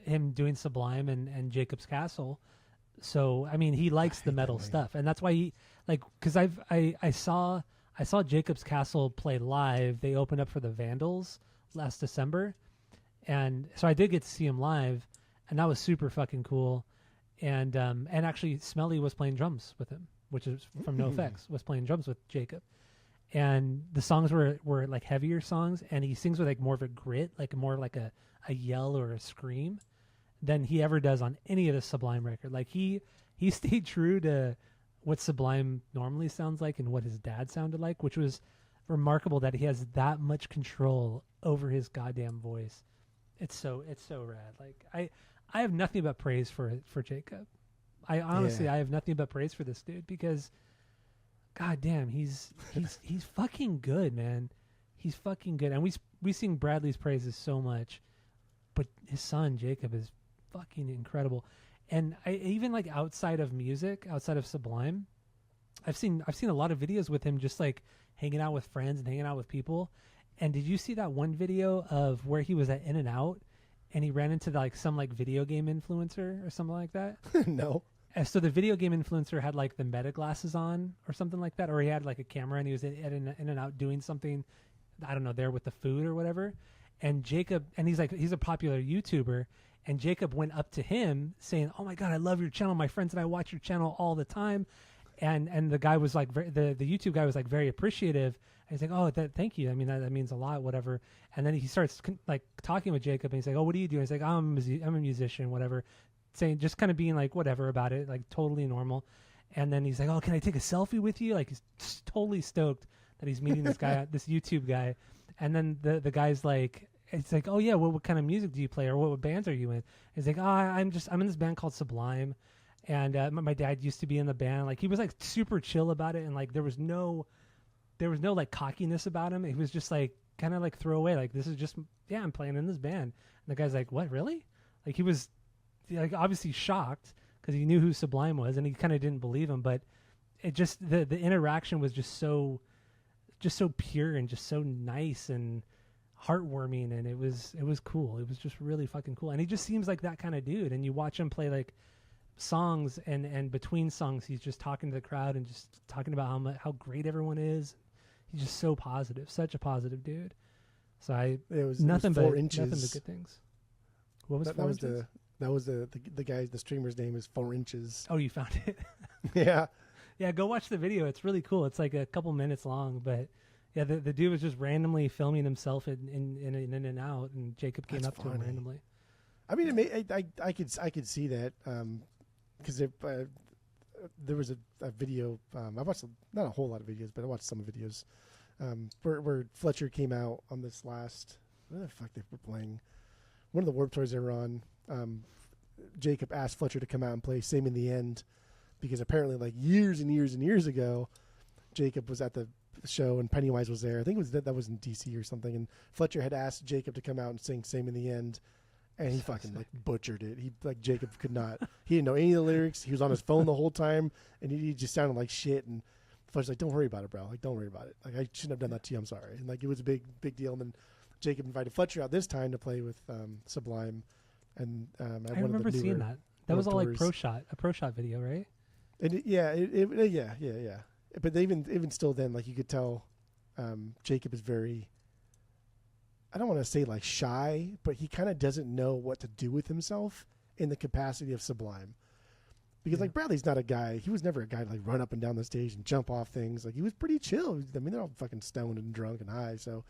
him doing Sublime and Jacob's Castle. So I mean, he likes the metal stuff, and that's why he because I saw Jacob's Castle play live. They opened up for the Vandals last December. And so I did get to see him live, and that was super fucking cool. And actually, Smelly was playing drums with him, which is from NoFX, was playing drums with Jacob. And the songs were like heavier songs, and he sings with like more of a grit, like more like a yell or a scream than he ever does on any of the Sublime record. Like he stayed true to what Sublime normally sounds like and what his dad sounded like, which was remarkable that he has that much control over his goddamn voice. It's so rad. Like I have nothing but praise for Jacob. I honestly I have nothing but praise for this dude because god damn, he's fucking good, man. He's fucking good. And we sing Bradley's praises so much, but his son Jacob is fucking incredible. And I even like outside of music, outside of Sublime, I've seen a lot of videos with him just like hanging out with friends and hanging out with people. And did you see that one video of where he was at In-N-Out and he ran into like some like video game influencer or something like that? No. And so the video game influencer had like the meta glasses on or something like that, or he had like a camera and he was at In-N-Out doing something, I don't know, there with the food or whatever. And Jacob, and he's a popular YouTuber, and Jacob went up to him saying, "Oh my God, I love your channel. My friends and I watch your channel all the time." And the guy was like, the YouTube guy was like very appreciative. And he's like, oh, thank you. I mean, that means a lot, whatever. And then he starts like talking with Jacob, and he's like, oh, what do you do? And he's like, I'm a musician, whatever. Saying, just kind of being like, whatever about it, like totally normal. And then he's like, oh, can I take a selfie with you? Like, he's totally stoked that he's meeting this guy, this YouTube guy. And then the guy's like, it's like, oh yeah, what kind of music do you play, or what bands are you in? He's like, oh, I'm in this band called Sublime. And my dad used to be in the band. Like, he was like super chill about it, and like there was no like cockiness about him. He was just like kind of like throwaway. Like, this is just, yeah, I'm playing in this band. And the guy's like, what, really? Like, he was like obviously shocked because he knew who Sublime was, and he kind of didn't believe him. But it just the interaction was just so pure and just so nice and heartwarming, and it was cool. It was just really fucking cool. And he just seems like that kind of dude. And you watch him play like songs, and between songs he's just talking to the crowd and just talking about how great everyone is. He's just so positive, such a positive dude. So it was nothing but good things. What was that? 4 inches? That was the guy. The streamer's name is 4 inches. Oh, you found it? Yeah. Go watch the video. It's really cool. It's like a couple minutes long, but yeah, the dude was just randomly filming himself in and out, and Jacob came up to him randomly. I mean, I could see that. Because there was a video, I watched not a whole lot of videos, but I watched some videos where Fletcher came out on this last, where the fuck they were playing, one of the Warped Tours they were on. Jacob asked Fletcher to come out and play Same in the End, because apparently like years and years and years ago, Jacob was at the show and Pennywise was there. I think it was that was in DC or something, and Fletcher had asked Jacob to come out and sing Same in the End. And he fucking like butchered it. Jacob could not. He didn't know any of the lyrics. He was on his phone the whole time, and he just sounded like shit. And Fletcher's like, "Don't worry about it, bro. Like, don't worry about it. Like, I shouldn't have done that to you. I'm sorry." And like, it was a big deal. And then Jacob invited Fletcher out this time to play with Sublime. And I remember seeing that. That was all like a pro shot video, right? And yeah. But even still, then like you could tell, Jacob is very. I don't want to say like shy, but he kind of doesn't know what to do with himself in the capacity of Sublime. Because like Bradley's not a guy, he was never a guy to like run up and down the stage and jump off things. Like, he was pretty chill. I mean, they're all fucking stoned and drunk and high, so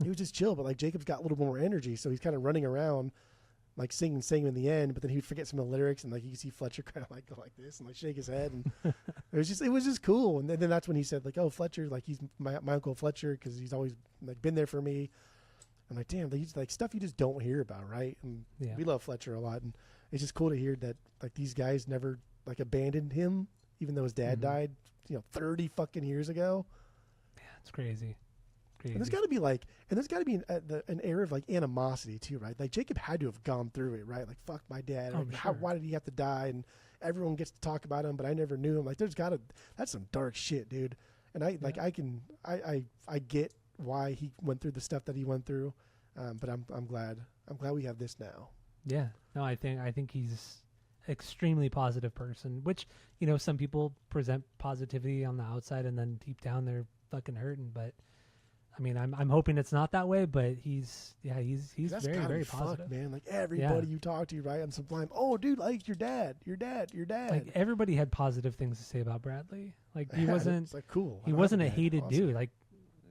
he was just chill. But like Jacob's got a little more energy, so he's kind of running around like singing in the end, but then he would forget some of the lyrics, and like you can see Fletcher kind of like go like this and like shake his head, and it was just cool. And then that's when he said like, "Oh, Fletcher, like he's my Uncle Fletcher, because he's always like been there for me." I'm like, damn, he's like stuff you just don't hear about, right? And we love Fletcher a lot, and it's just cool to hear that like these guys never like abandoned him, even though his dad died, 30 fucking years ago. Yeah, it's crazy. And there's got to be an air of like animosity too, right? Like Jacob had to have gone through it, right? Like, fuck my dad. Oh, sure. Why did he have to die? And everyone gets to talk about him, but I never knew him. Like, that's some dark shit, dude. And I get why he went through the stuff that he went through, but I'm glad we have this now. Yeah, no, I think he's extremely positive person, which some people present positivity on the outside and then deep down they're fucking hurting. But I mean, I'm hoping it's not that way. But he's very, very positive, fuck, man. Like everybody you talk to, right? On Sublime, oh dude, like your dad. Like everybody had positive things to say about Bradley. Like he wasn't it's like cool. He wasn't a hated dude. Like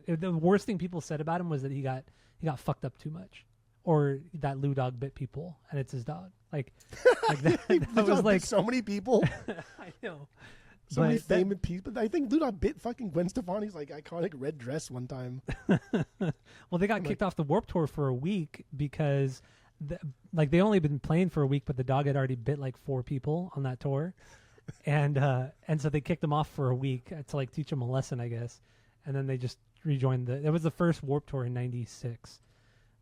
the worst thing people said about him was that he got fucked up too much, or that Lou Dog bit people, and it's his dog. Like that was like so many people. I know. So many famous people. I think Lou Dog bit fucking Gwen Stefani's like iconic red dress one time. Well, they got kicked off the Warped Tour for a week because they only been playing for a week, but the dog had already bit like 4 people on that tour, and so they kicked them off for a week to like teach them a lesson, I guess, and then they just rejoined it was the first Warped Tour in '96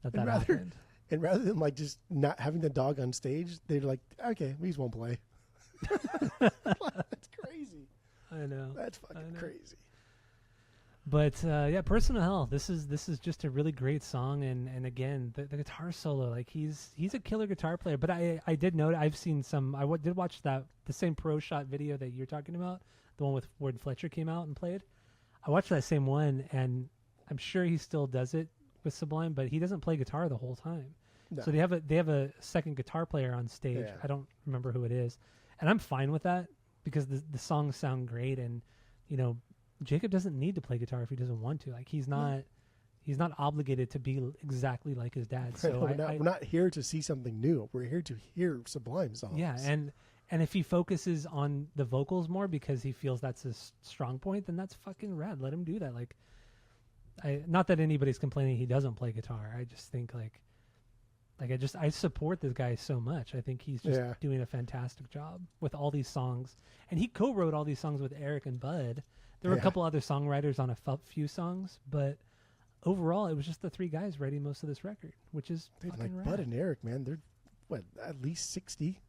that happened. And rather than like just not having the dog on stage, they're like, okay, we just won't play. That's crazy. I know. That's fucking crazy. But Personal Hell. This is just a really great song, and again the guitar solo. Like he's a killer guitar player. But I did note I've seen some. Did watch the same Pro Shot video that you're talking about, the one with where Fletcher came out and played. I watched that same one, and I'm sure he still does it with Sublime, but he doesn't play guitar the whole time. No. So they have a second guitar player on stage. Yeah. I don't remember who it is, and I'm fine with that. because the songs sound great, and you know, Jacob doesn't need to play guitar if he doesn't want to. Like he's not obligated to be exactly like his dad. So we're not here to see something new. We're here to hear Sublime songs. Yeah, and if he focuses on the vocals more because he feels that's his strong point, then that's fucking rad. Let him do that. Like, not that anybody's complaining he doesn't play guitar. I just think I support this guy so much. I think he's just doing a fantastic job with all these songs, and he co-wrote all these songs with Eric and Bud. There were a couple other songwriters on a few songs, but overall, it was just the three guys writing most of this record, which is fucking rad. Bud and Eric, man, they're at least 60.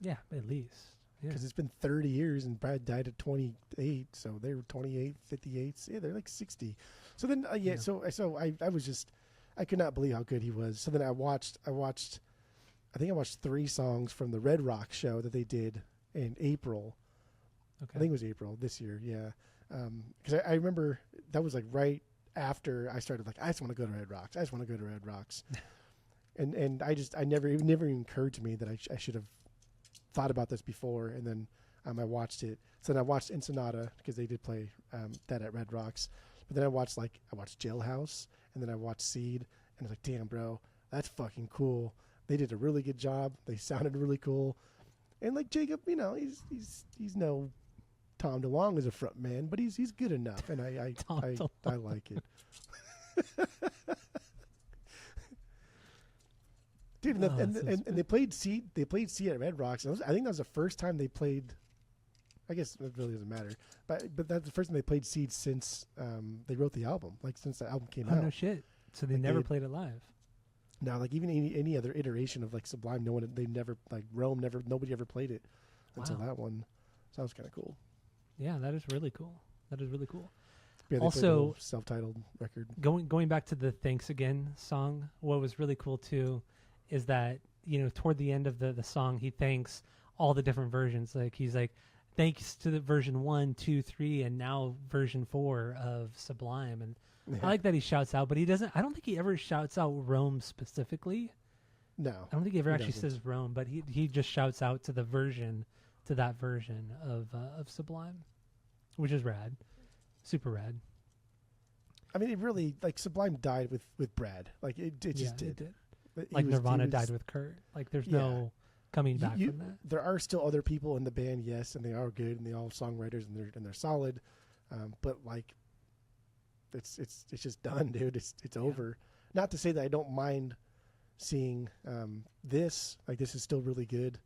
Yeah, at least. Because it's been 30 years, and Brad died at 28, so they were 28, 58. Yeah, they're like 60. So then, so I was just, I could not believe how good he was. So then I watched 3 songs from the Red Rock show that they did in April. Okay. I think it was April this year, yeah. Because I remember that was like right after I started, like, I just want to go to Red Rocks. and it never even occurred to me that I should have thought about this before, and then I watched it. So then I watched Ensenada because they did play that at Red Rocks. But then I watched Jailhouse, and then I watched Seed, and I was like, damn, bro, that's fucking cool. They did a really good job. They sounded really cool. And like Jacob, you know, he's no Tom DeLonge as a front man, but he's good enough, and I like it. Dude, and they played Seed. They played Seed at Red Rocks. I think that was the first time they played. I guess it really doesn't matter, but that's the first time they played Seed since they wrote the album. Like since the album came out. Oh no shit! So they never played it live. No, like even any other iteration of like Sublime, nobody ever played it until that one. So that was kind of cool. Yeah, that is really cool. Yeah, also, self-titled record. Going back to the "Thanks Again" song, what was really cool too is that, you know, toward the end of the song, he thanks all the different versions. Like he's like, thanks to the version 1, 2, 3, and now version 4 of Sublime. And I like that he shouts out, but he doesn't. I don't think he ever shouts out Rome specifically. No, I don't think he ever actually says Rome, but he just shouts out to that version of Sublime, which is rad, super rad. I mean, it really, like, Sublime died with Brad. Like it just did. It did. Like Nirvana died with Kurt. Like there's no coming back from that. There are still other people in the band, yes, and they are good, and they all songwriters, and they're solid. But like, it's just done, dude. It's over. Not to say that I don't mind seeing this. Like this is still really good,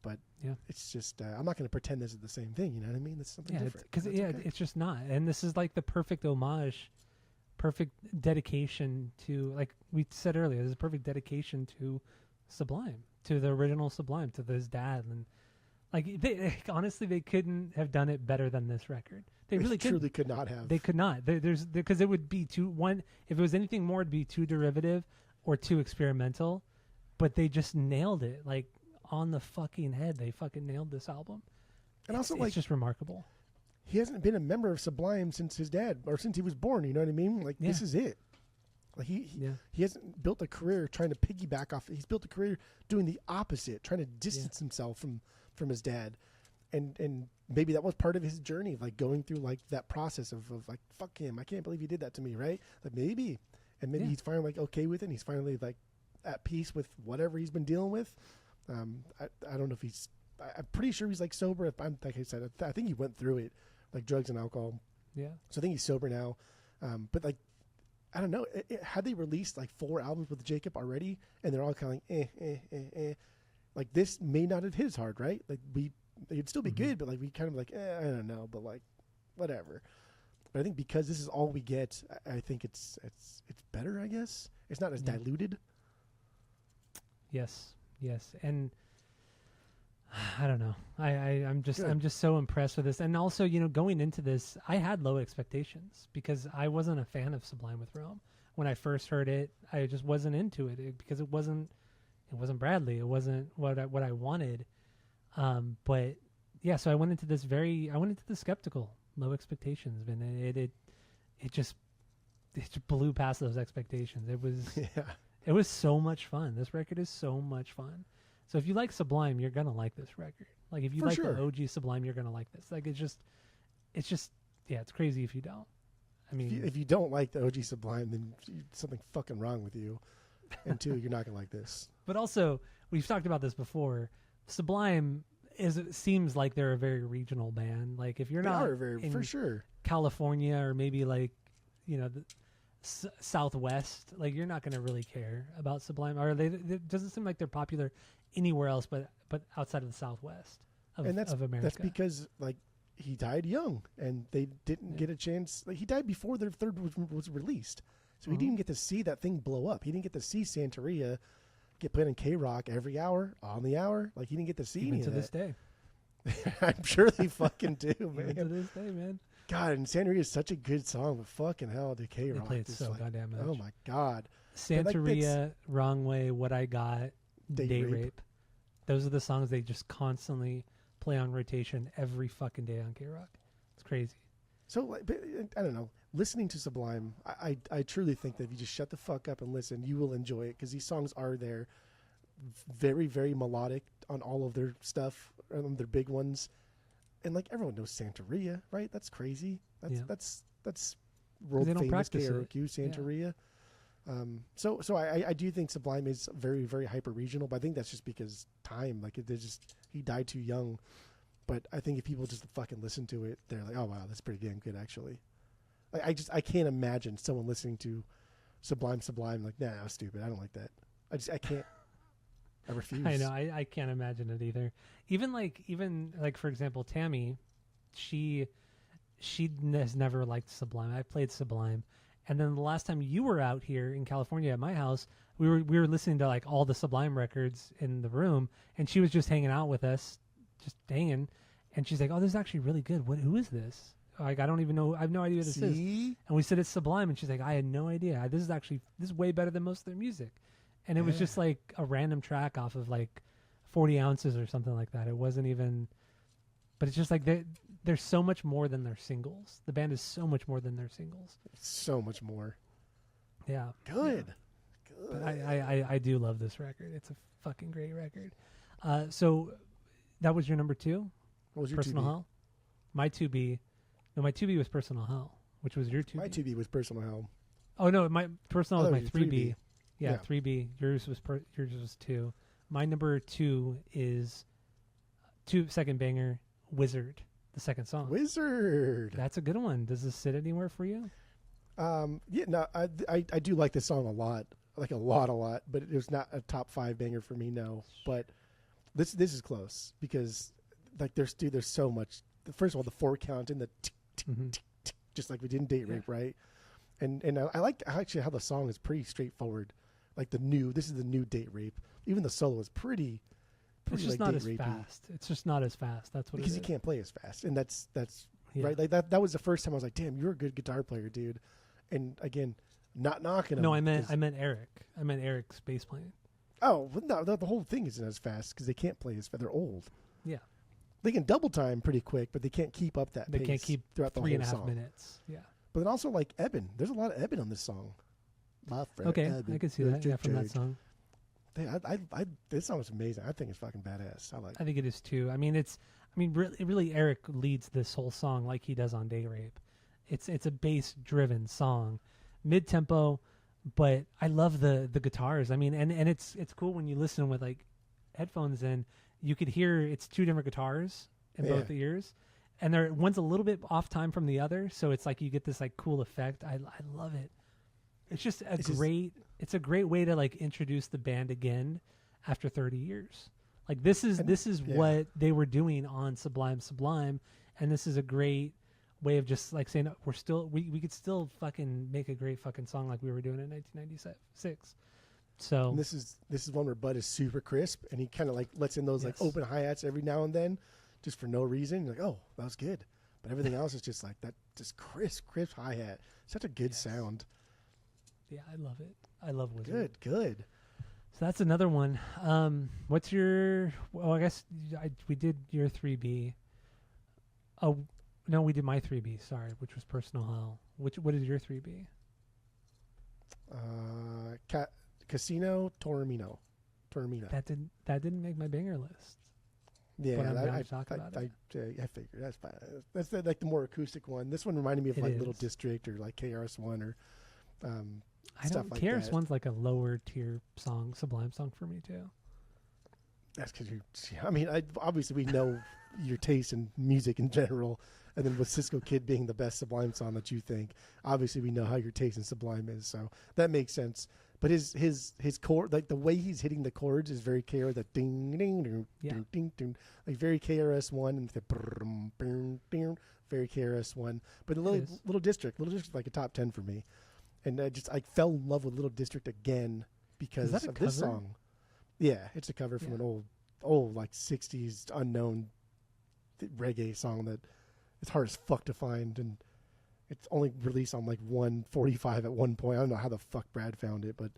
but it's just I'm not going to pretend this is the same thing. You know what I mean? It's something different. Because it's just not. And this is like the perfect homage. Perfect dedication to, like we said earlier, this is a perfect dedication to Sublime, to the original Sublime, to his dad. And like honestly, they couldn't have done it better than this record. They really truly could not have. They could not. Because it would be if it was anything more, it'd be too derivative or too experimental. But they just nailed it, like on the fucking head. They fucking nailed this album. And it's just remarkable. He hasn't been a member of Sublime since his dad, or since he was born. You know what I mean? Like this is it. Like he hasn't built a career trying to piggyback off. He's built a career doing the opposite, trying to distance himself from his dad, and maybe that was part of his journey, like going through like that process of like, fuck him, I can't believe he did that to me, right? Like maybe he's finally like okay with it. And he's finally like at peace with whatever he's been dealing with. I don't know if he's. I'm pretty sure he's like sober. If I'm like I said, I think he went through it. Like drugs and alcohol. Yeah. So I think he's sober now. But like, I don't know. Had they released like 4 albums with Jacob already, and they're all kind of like, like this may not have hit as hard, right? Like it'd still be good, but like we kind of like, I don't know, but like, whatever. But I think because this is all we get, I think it's better, I guess. It's not as diluted. Yes. And I don't know. I'm just so impressed with this. And also, you know, going into this, I had low expectations because I wasn't a fan of Sublime with Rome. When I first heard it, I just wasn't into it because it wasn't Bradley. It wasn't what I wanted. But yeah, so I went into this skeptical, low expectations, and it just blew past those expectations. It was so much fun. This record is so much fun. So if you like Sublime, you're gonna like this record. Like if you For like sure. the OG Sublime, you're gonna like this. Like it's just yeah, it's crazy if you don't. I mean, If you don't like the OG Sublime, then something fucking wrong with you. And two, you're not gonna like this. but also we've talked about this before. Sublime it seems like they're a very regional band. Like if you're They not are very, for sure. California or maybe like the Southwest, like you're not going to really care about Sublime. Or it doesn't seem like they're popular anywhere else, but outside of the Southwest of America. That's because like he died young, and they didn't get a chance. Like he died before their third was released, so he didn't get to see that thing blow up. He didn't get to see Santeria get played in K-Rock every hour on the hour. Like he didn't get to see Even any to of this that. day. I'm sure they fucking do, Even to man. this day, man. God, and Santeria is such a good song, but fucking hell, did They K-Rock play it just so like, goddamn much. oh my god. Santeria, Wrong Way, What I Got, Date Day Rape. Rape. Those are the songs they just constantly play on rotation every fucking day on K-Rock. It's crazy. So, like, but, I don't know. Listening to Sublime, I truly think that if you just shut the fuck up and listen, you will enjoy it because these songs are there, very, very melodic on all of their stuff, on their big ones, and like everyone knows Santeria, right? That's crazy. That's world they don't famous practice it. KROQ Santeria. So I do think Sublime is very, very hyper regional, but I think that's just because time. Like he died too young. But I think if people just fucking listen to it, they're like, oh wow, that's pretty damn good actually. Like I can't imagine someone listening to Sublime like, nah, that was stupid. I don't like that. I can't. I refuse. I know. I can't imagine it either. Even like for example, Tammy, she has never liked Sublime. I played Sublime, and then the last time you were out here in California at my house, we were listening to like all the Sublime records in the room, and she was just hanging out with us, just hanging, and she's like, "Oh, this is actually really good. Who is this? Like, I don't even know. I have no idea what this is." And we said it's Sublime, and she's like, "I had no idea. This is way better than most of their music." And it was just like a random track off of like 40 ounces or something like that. It wasn't even, but it's just like there's so much more than their singles. The band is so much more than their singles. So much more. Yeah. Good. Yeah. But I do love this record. It's a fucking great record. So that was your number 2? What was your Personal 2B? Hell? My 2B. No, my 2B was Personal Hell, which was your 2B. My 2B was Personal Hell. Oh no, my Personal Oh, was my your 3B. 3B. Yeah, 3B. Yours was 2. My number 2 is second banger, Wizard, the second song. Wizard. That's a good one. Does this sit anywhere for you? Yeah, no, I do like this song a lot, like a lot, but it was not a top 5 banger for me, no. But this is close because like there's so much. First of all, the 4 count and the tick, tick, tick, tick, just like we did in Date Rape, right? And I like actually how the song is pretty straightforward. Like this is the new Date Rape. Even the solo is pretty It's just like not as date rapey. fast. It's just not as fast. That's what Because it you is. can't play as fast, and that's Yeah. right. Like that was the first time I was like, damn, you're a good guitar player, dude. And again, not knocking him. No, I meant Eric. I meant Eric's bass playing. Oh, well, no, the whole thing isn't as fast because they can't play as fast. They're old. Yeah. They can double time pretty quick, but they can't keep up that They pace can't keep throughout the 3.5 whole song. minutes. Yeah. But then also like Eben. There's a lot of Eben on this song. My friend Okay, Eben. I can see that. Yeah, from that song. This song is amazing. I think it's fucking badass. I like. I think it is too. I mean, really Eric leads this whole song like he does on Day Rape. It's a bass driven song, mid tempo, but I love the guitars. I mean, and it's cool when you listen with like headphones in, you could hear it's 2 different guitars in both ears, and one's a little bit off time from the other, so it's like you get this like cool effect. I love it. It's just it's a great way to like introduce the band again after 30 years. Like this is what they were doing on Sublime, and this is a great way of just like saying we could still fucking make a great fucking song like we were doing in 1996. So And this is one where Bud is super crisp, and he kind of like lets in those like open hi-hats every now and then, just for no reason. You're like, oh, that was good, but everything else is just like that, just crisp hi-hat. Such a good sound. Yeah, I love it. I love Wizard. Good. So that's another one. What's your? Well, I guess we did your 3B. Oh no, we did my 3B. Sorry, which was Personal Hell. What is your 3B? Casino Torremino. Tormina. That didn't make my banger list. Yeah, but I'm down I to talk about it. I figured that's fine. That's like the more acoustic one. This one reminded me of It like is. Little District or like KRS-One or I stuff don't. like KRS that. One's like a lower tier song, Sublime song for me too. That's because you. I mean, obviously we know your taste in music in general, and then with Cisco Kid being the best Sublime song that you think, obviously we know how your taste in Sublime is. So that makes sense. But his chord, like the way he's hitting the chords, is very KRS. The ding ding ding ding ding ding, like very KRS-One, and the brum, brum, brum, very KRS-One. But Little District like a top 10 for me, and I fell in love with Little District again because of this song. Yeah, it's a cover from an old like 60s unknown reggae song that it's hard as fuck to find, and it's only released on like 145 at one point. I don't know how the fuck Brad found it, but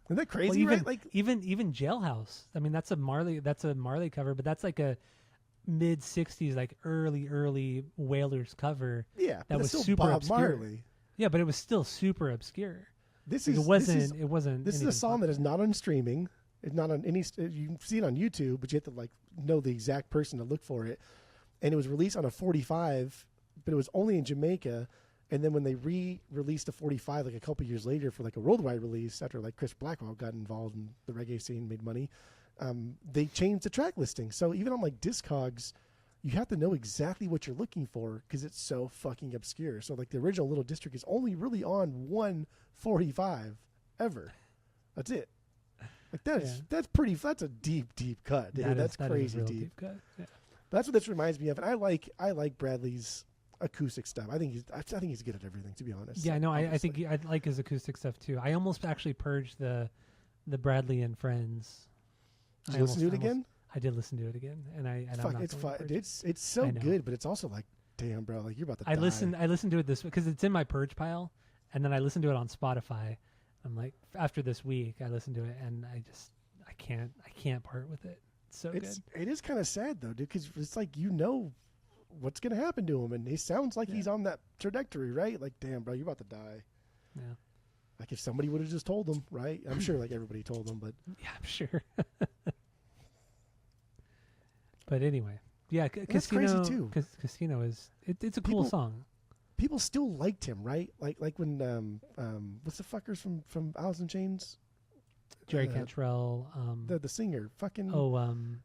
isn't that crazy? Well, right? Like even Jailhouse. I mean, that's a Marley cover, but that's like a mid 60s, like early Wailers cover. Yeah, that was still super Bob obscure. Marley. Yeah, but it was still super obscure. This like is it wasn't. This is a song that is not on streaming. It's not on any. You can see it on YouTube, but you have to like know the exact person to look for it. And it was released on a 45, but it was only in Jamaica. And then when they re-released the 45, like a couple years later for like a worldwide release, after like Chris Blackwell got involved in the reggae scene, made money, they changed the track listing. So even on like Discogs, you have to know exactly what you're looking for because it's so fucking obscure. So like the original Little District is only really on 145 ever. That's it. Like that's a deep cut. Dude. That's crazy deep. Cut. Yeah. But that's what this reminds me of, and I like Bradley's acoustic stuff. I think he's good at everything, to be honest. Yeah, no, I think I like his acoustic stuff too. I almost actually purged the Bradley and Friends. Did you listen to it again? I did listen to it again, and it's fun. It's so good, but it's also like, damn, bro, like you're about to die. I listened to it this because it's in my purge pile, and then I listened to it on Spotify. I'm like, after this week, I listened to it, and I can't part with it. It's so good. It is kind of sad though, dude, because it's like what's gonna happen to him, and he sounds like he's on that trajectory, right? Like, damn, bro, you're about to die. Yeah. Like if somebody would have just told him, right? I'm sure like everybody told him, but yeah, I'm sure. But anyway, yeah, that's crazy too. Casino is it's a cool song. People still liked him, right? Like when what's the fuckers from Alice in Chains? Jerry Cantrell, the singer, fucking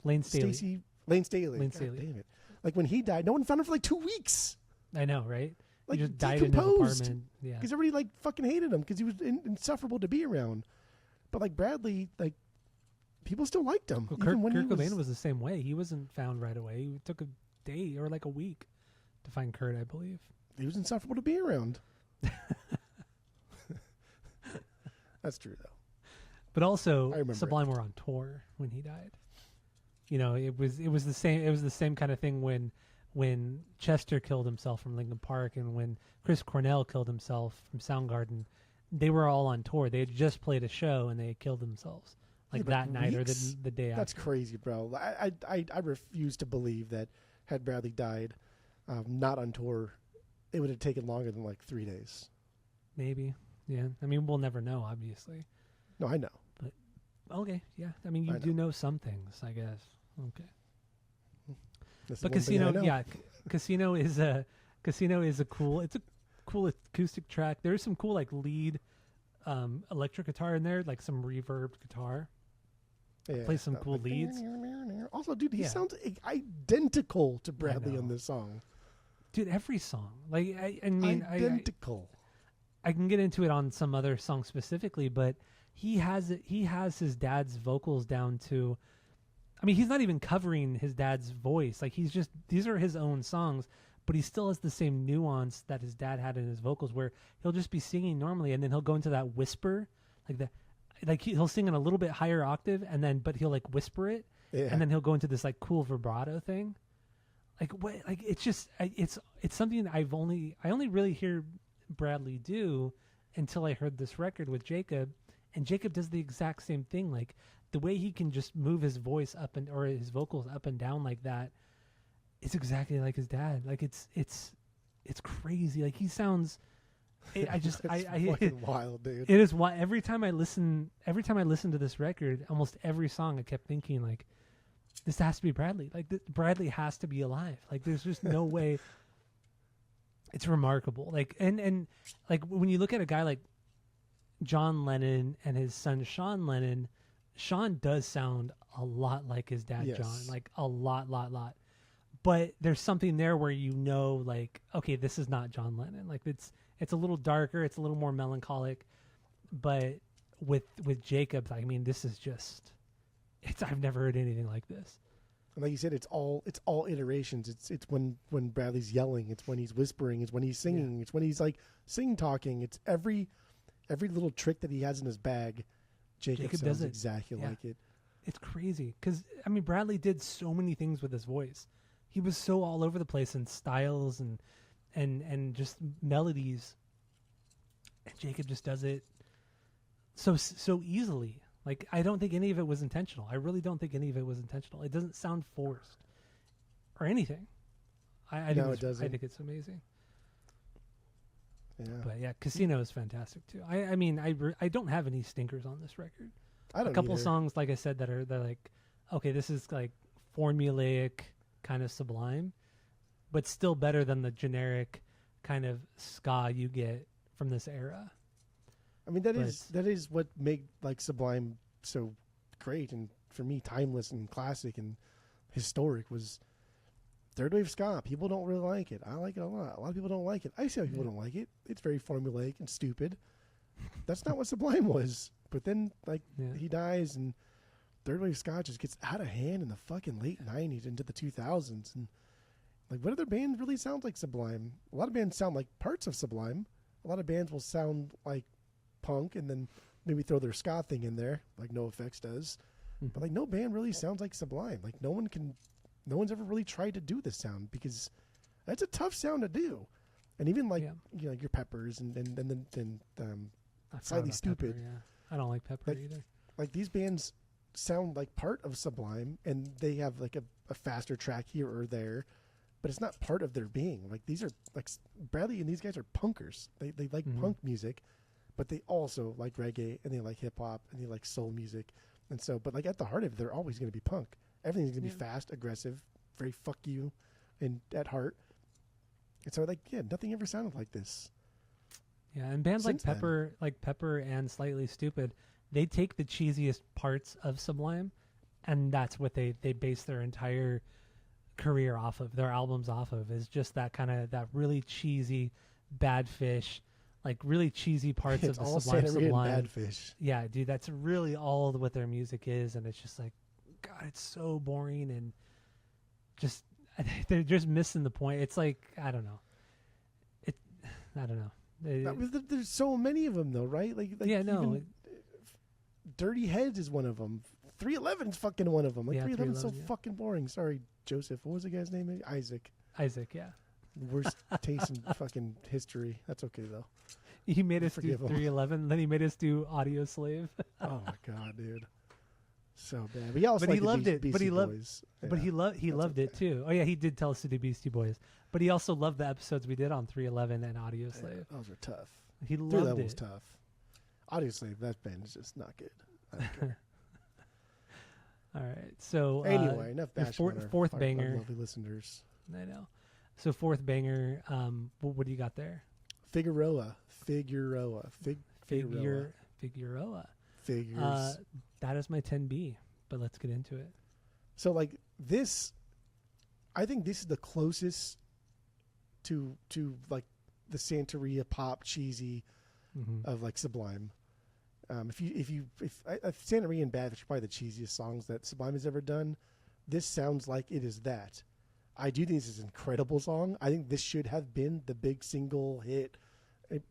Lane Staley. Lane Staley. Lane Staley. Damn it! Like when he died, no one found him for like 2 weeks. I know, right? Like he just died in his apartment. Yeah, because everybody like fucking hated him because he was insufferable to be around. But like Bradley, like people still liked him. Well, Kurt Cobain was the same way. He wasn't found right away. It took a day or like a week to find Kurt, I believe. He was insufferable to be around. That's true though. But also, Sublime were on tour when he died. You know, it was the same. It was the same kind of thing when Chester killed himself from Linkin Park and when Chris Cornell killed himself from Soundgarden. They were all on tour. They had just played a show and they had killed themselves that night or the day after. That's crazy, bro. I refuse to believe that had Bradley died, not on tour, it would have taken longer than like 3 days. Maybe, yeah. I mean, we'll never know, obviously. No, I know. But okay, yeah. I mean, you do know some things, I guess. Okay. But Casino, yeah, Casino is a cool. It's a cool acoustic track. There's some cool like lead electric guitar in there, like some reverb guitar. Yeah, plays some cool leads. Also, dude, he sounds identical to Bradley on this song. Dude, every song, like I mean, identical. I can get into it on some other songs specifically, but he has his dad's vocals down to. I mean, he's not even covering his dad's voice. Like these are his own songs, but he still has the same nuance that his dad had in his vocals, where he'll just be singing normally, and then he'll go into that whisper, he'll sing in a little bit higher octave, but he'll like whisper it, and then he'll go into this like cool vibrato thing. Like what? Like it's just it's something I only really hear Bradley do until I heard this record with Jacob, and Jacob does the exact same thing. Like the way he can just move his voice up or his vocals up and down like that, it's exactly like his dad. Like it's crazy. Like he sounds I just I fucking wild, dude. It is why every time I listen to this record, almost every song I kept thinking like, this has to be Bradley. Like Bradley has to be alive. Like there's just no way. It's remarkable. Like and like when you look at a guy like John Lennon and his son Sean Lennon, Sean does sound a lot like his dad John, like a lot. But there's something there where like, okay, this is not John Lennon. Like it's a little darker, it's a little more melancholic. But with Jacob, I mean, this is just I've never heard anything like this. And like you said, it's all iterations. It's when Bradley's yelling, it's when he's whispering, it's when he's singing, it's when he's like talking. It's every little trick that he has in his bag. Jacob sounds does exactly like it. It's crazy because I mean Bradley did so many things with his voice. He was so all over the place in styles and just melodies. And Jacob just does it so easily. Like I don't think any of it was intentional. I really don't think any of it was intentional. It doesn't sound forced or anything. I think it's amazing. Yeah. But yeah, Casino is fantastic too. I mean, I don't have any stinkers on this record. I don't a couple either. songs, like I said, they're like, okay, this is like formulaic kind of Sublime, but still better than the generic kind of ska you get from this era. I mean, that is what made like Sublime so great, and for me, timeless and classic and historic was third wave ska. People don't really like it. I like it a lot. A lot of people don't like it. I see how people don't like it. It's very formulaic and stupid. That's not what Sublime was. But then, he dies, and third wave ska just gets out of hand in the fucking late 90s into the 2000s. And like, what other band really sounds like Sublime? A lot of bands sound like parts of Sublime. A lot of bands will sound like punk and then maybe throw their ska thing in there, like NoFX does. But like, no band really sounds like Sublime. Like, no one's ever really tried to do this sound because that's a tough sound to do. And even like your Peppers and then Slightly Stupid. Pepper, yeah. I don't like Pepper either. Like these bands sound like part of Sublime, and they have like a faster track here or there, but it's not part of their being. Like these are like Bradley and these guys are punkers. They like punk music, but they also like reggae and they like hip hop and they like soul music. And so, but like at the heart of it, they're always going to be punk. Everything's going to be fast, aggressive, very fuck you, and at heart. And so nothing ever sounded like this. Yeah, and bands like Pepper and Slightly Stupid, they take the cheesiest parts of Sublime, and that's what they base their entire career off of, their albums off of, is just that kind of, that really cheesy Bad Fish, like really cheesy parts of the Sublime. Bad Fish. Yeah, dude, that's really all what their music is, and it's just like, God, it's so boring, and just, they're just missing the point. It's like, I don't know. There's so many of them, though, right? Like Dirty Heads is one of them. 311 is fucking one of them. Like 311 is so fucking boring. Sorry, Joseph. What was the guy's name? Isaac. Yeah. Worst taste in fucking history. That's okay though. He made us do 311, then he made us do Audio Slave. Oh my god, dude. So bad. But he also loved it. But he loved it too. Oh yeah, he did tell us to do Beastie Boys. But he also loved the episodes we did on 311 and Audio Slave. Those were tough. He loved it. 311 was tough. Audio Slave, that band is just not good. I don't care. All right. So anyway, enough bashing on fourth banger. Our lovely listeners. I know. So fourth banger. What do you got there? Figueroa. Figueroa. Figures. That is my 10B. But let's get into it. So like this, I think this is the closest to like the Santeria pop cheesy of like Sublime. If Santeria and Bad Fish are probably the cheesiest songs that Sublime has ever done, this sounds like it is that. I do think this is an incredible song. I think this should have been the big single hit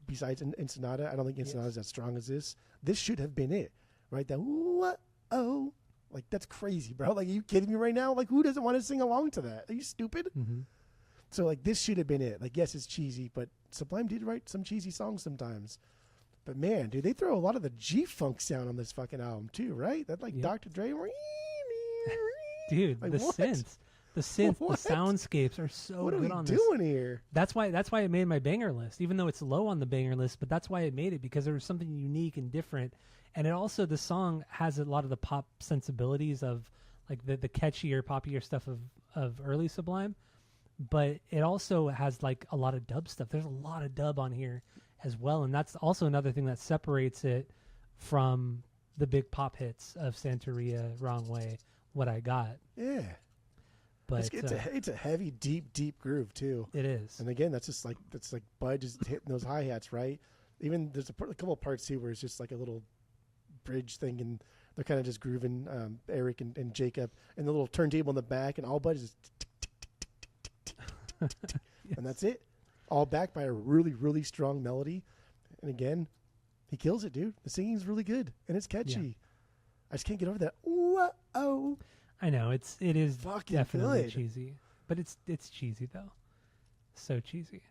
besides Ensenada. I don't think Ensenada is as strong as this. This should have been it, right? That whoa, like that's crazy, bro. Like, are you kidding me right now? Like, who doesn't want to sing along to that? Are you stupid? So like, this should have been it. Like, yes, it's cheesy, but Sublime did write some cheesy songs sometimes. But man, dude, they throw a lot of the G-funk sound on this fucking album too, right? That like Dr. Dre, dude, like, the synths. The synth, What? the soundscapes are so What are good we on this. doing here? That's why it made my banger list, even though it's low on the banger list. But that's why it made it, because there was something unique and different. And it also, the song has a lot of the pop sensibilities of like the catchier, poppier stuff of early Sublime. But it also has like a lot of dub stuff. There's a lot of dub on here as well, and that's also another thing that separates it from the big pop hits of Santeria, Wrong Way, What I Got. Yeah. But It's a heavy, deep groove too. it is. And again, that's like Bud just hitting those hi-hats, right? Even there's a couple of parts too where it's just like a little bridge thing, and they're kind of just grooving, Eric and Jacob, and the little turntable in the back, and all Bud is Yes. and that's it. All backed by a really, really strong melody. And again, he kills it, dude. The singing's really good, and it's catchy. Yeah. I just can't get over that. Whoa. I know it is Fucking definitely good. cheesy, but it's cheesy though, so cheesy.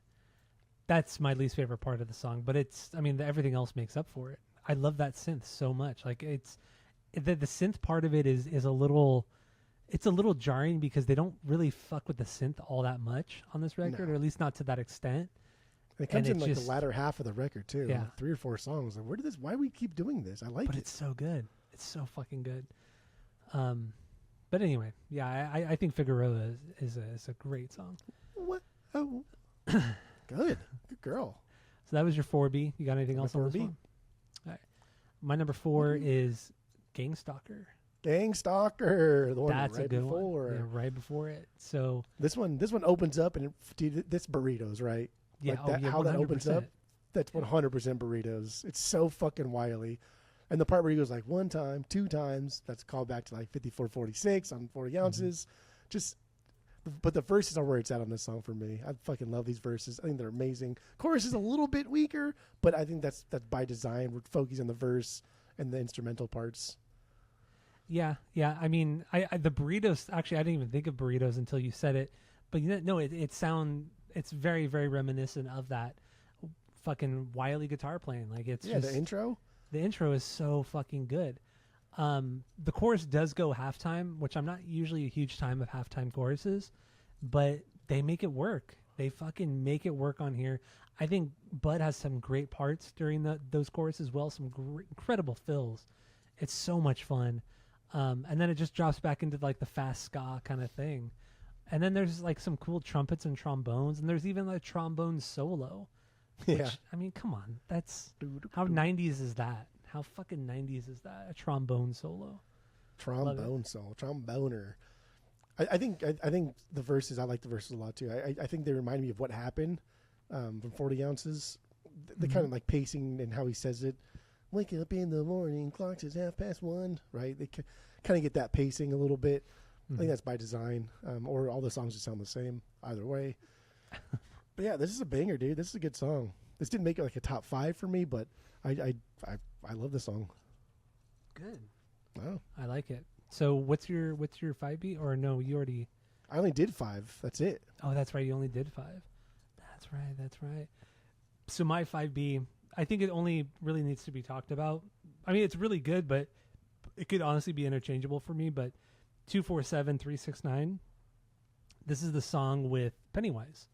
That's my least favorite part of the song, but everything else makes up for it. I love that synth so much. Like it's the synth part of it is a little jarring because they don't really fuck with the synth all that much on this record, No. or at least not to that extent. And it comes And in it like just- the latter half of the record too. Yeah. Like 3 or 4 songs. Like, why do we keep doing this? I like But it. it's so good. It's so fucking good. But anyway, yeah, I think Figueroa is a great song. Whoa. Good girl. So that was your 4B. You got anything else on this 4B. one? All right. My number 4 is Gangstalker. Gangstalker. The one That's right a good before. one. Yeah, right before it. So This one opens up, and this burritos, right? yeah, Like that, how that opens 100%. up. That's 100% burritos. It's so fucking wily. And the part where he goes like 1 time, 2 times, that's called back to like 54-46 on 40 ounces. But the verses are where it's at on this song for me. I fucking love these verses. I think they're amazing. Chorus is a little bit weaker, but I think that's by design. We're focusing on the verse and the instrumental parts. Yeah. I mean, I the burritos. Actually, I didn't even think of burritos until you said it. But it's very, very reminiscent of that fucking wily guitar playing. Like it's just The intro. the intro is so fucking good. The chorus does go halftime, which I'm not usually a huge time of halftime choruses, but they make it work. They fucking make it work on here. I think Bud has some great parts during those choruses as well, some incredible fills. It's so much fun. And then it just drops back into like the fast ska kind of thing. And then there's like some cool trumpets and trombones, and there's even a trombone solo. Which, Yeah. I mean, come on. That's how 90s is that? How fucking 90s is that? A trombone solo. Trombone solo. Tromboner. I think the verses, I like the verses a lot too. I think they remind me of What Happened from 40 Ounces. The kind of like pacing and how he says it. Wake up in the morning, clock says 1:30, right? They kind of get that pacing a little bit. I think that's by design, or all the songs just sound the same. Either way. But yeah, this is a banger, dude. This is a good song. This didn't make it like a top 5 for me, but I love this song. Good. Wow. I like it. So what's your 5B? Or no, you already... I only did 5. That's it. Oh, that's right. You only did 5. That's right. So my 5B, I think it only really needs to be talked about. I mean, it's really good, but it could honestly be interchangeable for me. But 247-369, this is the song with Pennywise.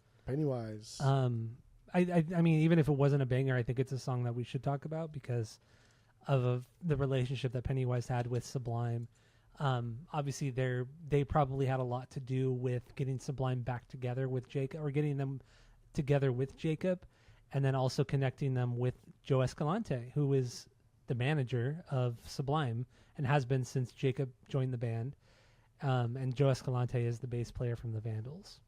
I mean, even if it wasn't a banger, I think it's a song that we should talk about because of the relationship that Pennywise had with Sublime. Obviously, they probably had a lot to do with getting Sublime back together with Jacob, or getting them together with Jacob, and then also connecting them with Joe Escalante, who is the manager of Sublime and has been since Jacob joined the band. And Joe Escalante is the bass player from the Vandals.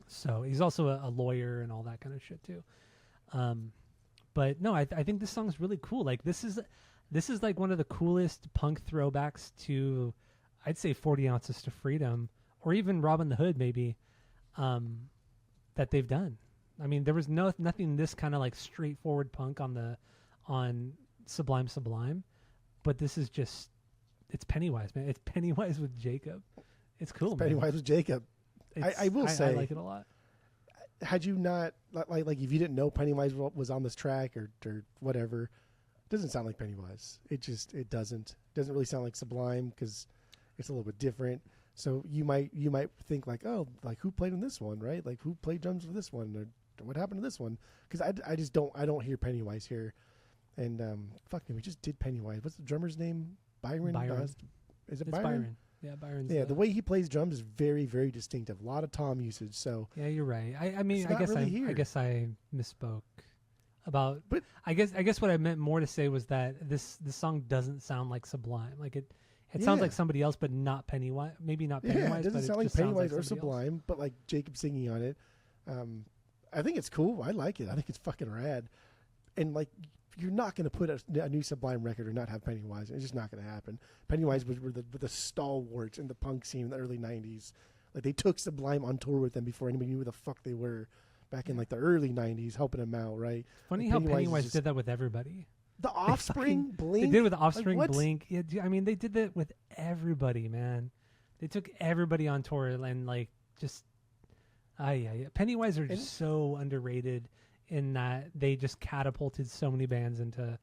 So he's also a lawyer and all that kind of shit too. But no, I think this song's really cool. Like this is like one of the coolest punk throwbacks to, I'd say 40 Ounces to Freedom, or even Robin the Hood maybe, that they've done. I mean, there was nothing this kind of like straightforward punk on Sublime, but this is just, it's Pennywise, man. It's Pennywise with Jacob. It's cool, man. Pennywise with Jacob. I will say, I like it a lot. Had you not like if you didn't know Pennywise was on this track or whatever, it doesn't sound like Pennywise. It doesn't really sound like Sublime because it's a little bit different. So you might think like, oh, like who played in this one, right? Like who played drums for this one, or what happened to this one? Because I just don't hear Pennywise here, and fuck me, we just did Pennywise. What's the drummer's name? Byron. Is it Byron? Yeah, Byron's. Yeah, the way he plays drums is very, very distinctive. A lot of tom usage. So yeah, you're right. I mean, I guess I misspoke about. But I guess what I meant more to say was that this song doesn't sound like Sublime. Like it sounds like somebody else, but not Pennywise. Maybe not Pennywise. Yeah, it doesn't sound like Pennywise or Sublime, but like Jacob singing on it. I think it's cool. I like it. I think it's fucking rad. And like, you're not going to put a new Sublime record or not have Pennywise. It's just not going to happen. Pennywise were the stalwarts in the punk scene in the early 90s. Like, they took Sublime on tour with them before anybody knew who the fuck they were back in like the early 90s, helping them out, right? Funny how Pennywise did that with everybody. The Offspring, Blink. They did with the Offspring, like, Blink. Yeah, I mean, they did that with everybody, man. They took everybody on tour and like just, Pennywise are just so underrated in that they just catapulted so many bands into,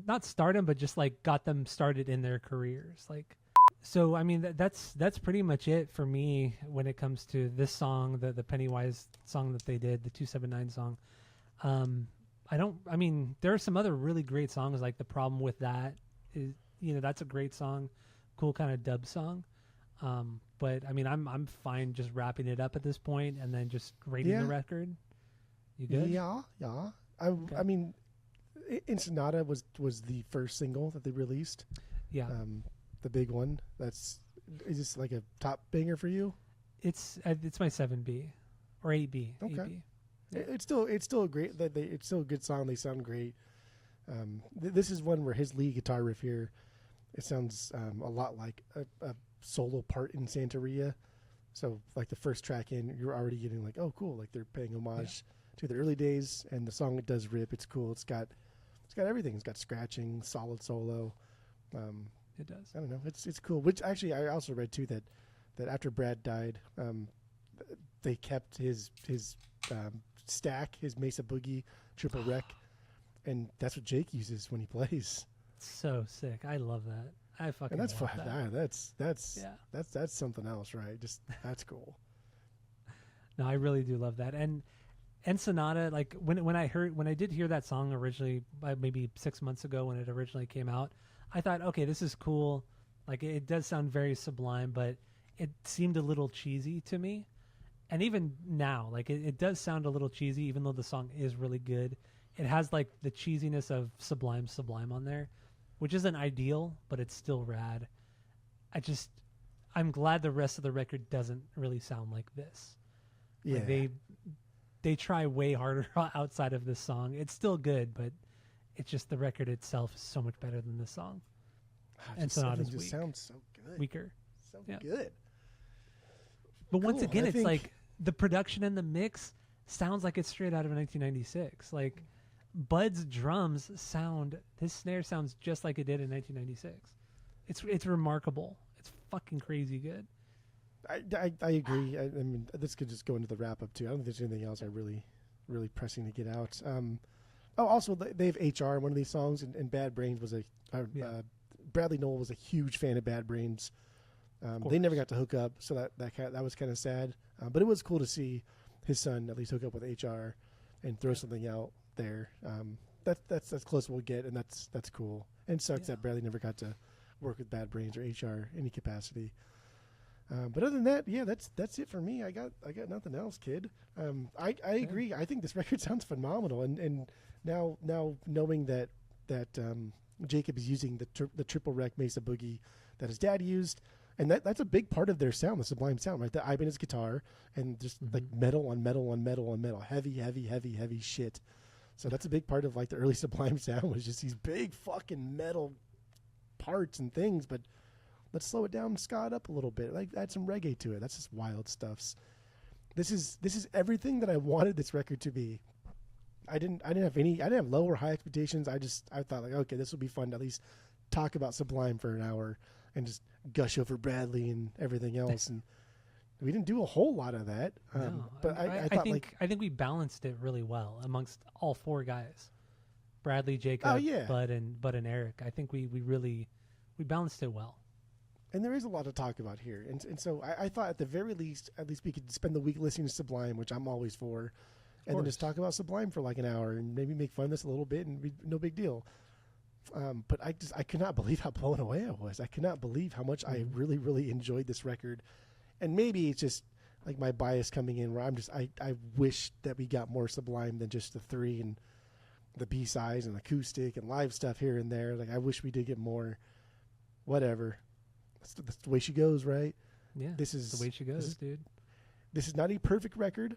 not stardom, but just like got them started in their careers. Like, so I mean that's pretty much it for me when it comes to this song, the Pennywise song that they did, the 279 song. There are some other really great songs, like The Problem With That is, that's a great song, cool kind of dub song. But I mean, I'm fine just wrapping it up at this point and then just rating the record. You good? Yeah. Okay. I mean, Ensenada was the first single that they released. Yeah. The big one. Is this like a top banger for you? It's my 7B or 8B. Okay. 8B. Yeah. It's still a great. It's still a good song. They sound great. This is one where his lead guitar riff here, it sounds a lot like a solo part in Santeria. So like the first track in, you're already getting like, oh cool, like they're paying homage to the early days, and the song, it does rip. It's cool. It's got everything. It's got scratching, solid solo. It does. I don't know. It's cool. Which actually, I also read too that after Brad died, they kept his stack, his Mesa Boogie triple rec, and that's what Jake uses when he plays. So sick. I love that. I fucking and that's love fun. that. That's something else, right? Just that's cool. No, I really do love that. And Ensenada, like when I did hear that song originally, maybe 6 months ago when it originally came out, I thought, okay, this is cool. Like it does sound very Sublime, but it seemed a little cheesy to me. And even now, like it does sound a little cheesy, even though the song is really good. It has like the cheesiness of Sublime on there, which isn't ideal, but it's still rad. I'm glad the rest of the record doesn't really sound like this. Yeah. Like they try way harder outside of this song. It's still good, but it's just the record itself is so much better than this song. And Sonata's just sounds so good. Weaker. So good. But once again, it's like the production and the mix sounds like it's straight out of 1996. Like Bud's drums his snare sounds just like it did in 1996. It's remarkable. It's fucking crazy good. I agree. I mean, this could just go into the wrap up too. I don't think there's anything else I really pressing to get out. Also they have HR in one of these songs, and Bad Brains was Bradley Nowell was a huge fan of Bad Brains. They never got to hook up, so that was kind of sad. But it was cool to see his son at least hook up with HR and throw something out there. That's close we'll get, and that's cool. And sucks that Bradley never got to work with Bad Brains or HR in any capacity. But other than that, that's it for me. I got nothing else, kid. I agree. I think this record sounds phenomenal, and now knowing that Jacob is using the triple rec Mesa Boogie that his dad used, and that's a big part of their sound, the Sublime sound, right? The Ibanez guitar and just like metal on metal on metal on metal, heavy shit. So that's a big part of like the early Sublime sound, was just these big fucking metal parts and things, but let's slow it down and ska it up a little bit. Like add some reggae to it. That's just wild stuffs. This is everything that I wanted this record to be. I didn't have low or high expectations. I thought like, okay, this will be fun to at least talk about Sublime for an hour and just gush over Bradley and everything else. And we didn't do a whole lot of that. No, but I thought I think we balanced it really well amongst all four guys. Bradley, Jacob, Bud and Eric. I think we balanced it well. And there is a lot to talk about here. And so I thought at the very least, we could spend the week listening to Sublime, which I'm always for, and then just talk about Sublime for like an hour and maybe make fun of this a little bit and be no big deal. But I could not believe how blown away I was. I could not believe how much I really, really enjoyed this record. And maybe it's just like my bias coming in where I wish that we got more Sublime than just the 3 and the B-sides and acoustic and live stuff here and there. Like I wish we did get more. Whatever. That's the way she goes, right? Yeah, this is the way she goes, dude. This is not a perfect record.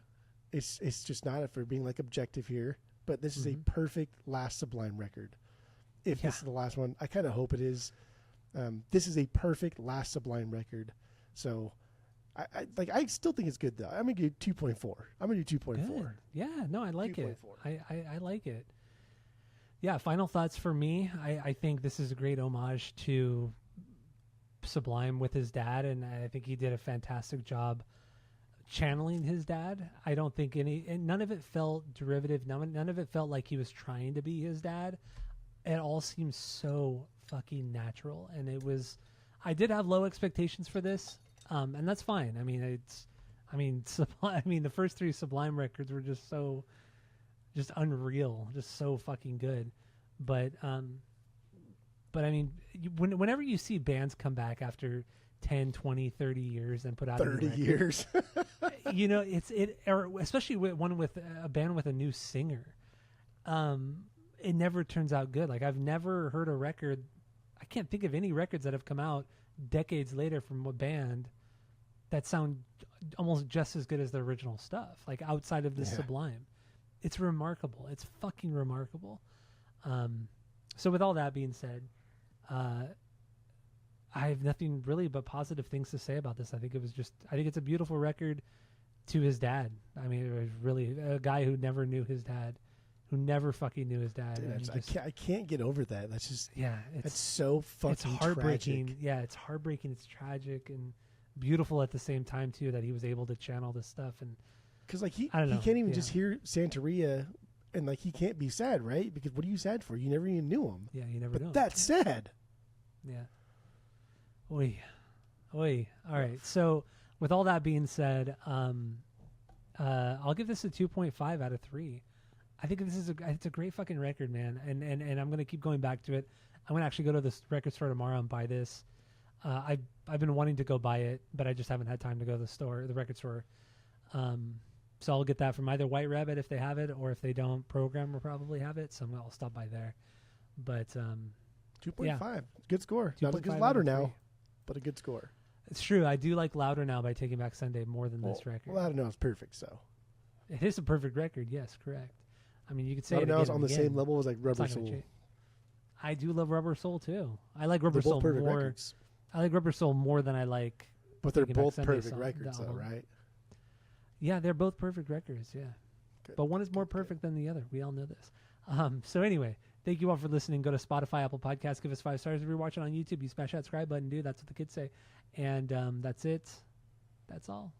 It's just not, for being like objective here. But this is a perfect last Sublime record. If this is the last one, I kind of hope it is. This is a perfect last Sublime record. So, I still think it's good though. I'm gonna give 2.4. I'm gonna do 2.4. Yeah, no, I like it. I like it. Yeah, final thoughts for me. I think this is a great homage to Sublime with his dad, and I think he did a fantastic job channeling his dad. I don't think none of it felt derivative. None of it felt like he was trying to be his dad. It all seems so fucking natural, and I did have low expectations for this, and that's fine. The first 3 Sublime records were just unreal, just so fucking good. But I mean, whenever you see bands come back after 10, 20, 30 years and put out 30 years, or especially with a band with a new singer, it never turns out good. Like I've never heard a record. I can't think of any records that have come out decades later from a band that sound almost just as good as the original stuff. Like outside of the Sublime, it's remarkable. It's fucking remarkable. So with all that being said, I have nothing really but positive things to say about this. I think it's a beautiful record to his dad. I mean, it was really a guy who never knew his dad, who never fucking knew his dad. Dude, I can't get over that. That's just, it's so fucking it's heartbreaking. tragic. Yeah, it's heartbreaking. It's tragic and beautiful at the same time too, that he was able to channel this stuff. And because like he can't even just hear Santeria, and like he can't be sad, right? Because what are you sad for? You never even knew him. Yeah, you never knew him. That's sad. Yeah. Oy. All right. So with all that being said, I'll give this a 2.5 out of 3. I think it's a great fucking record, man. And I'm gonna keep going back to it. I'm gonna actually go to the record store tomorrow and buy this. I've been wanting to go buy it, but I just haven't had time to go to the record store. So I'll get that from either White Rabbit if they have it, or if they don't, Program will probably have it. So I'll stop by there. But 2.5, good score. Not as good as Louder Now, but a good score. It's true. I do like Louder Now by Taking Back Sunday more than this record. Louder Now is perfect. So it is a perfect record. Yes, correct. I mean, you could say Louder Now is on the same level as like Rubber Soul. I do love Rubber Soul too. I like Rubber Soul more. Records. I like Rubber Soul more than I like. But they're both perfect records, though, right? Yeah, they're both perfect records. Yeah, but one is more perfect than the other. We all know this. So anyway, thank you all for listening. Go to Spotify, Apple Podcasts, give us 5 stars. If you're watching on YouTube, you smash that subscribe button, dude. That's what the kids say. And that's it. That's all.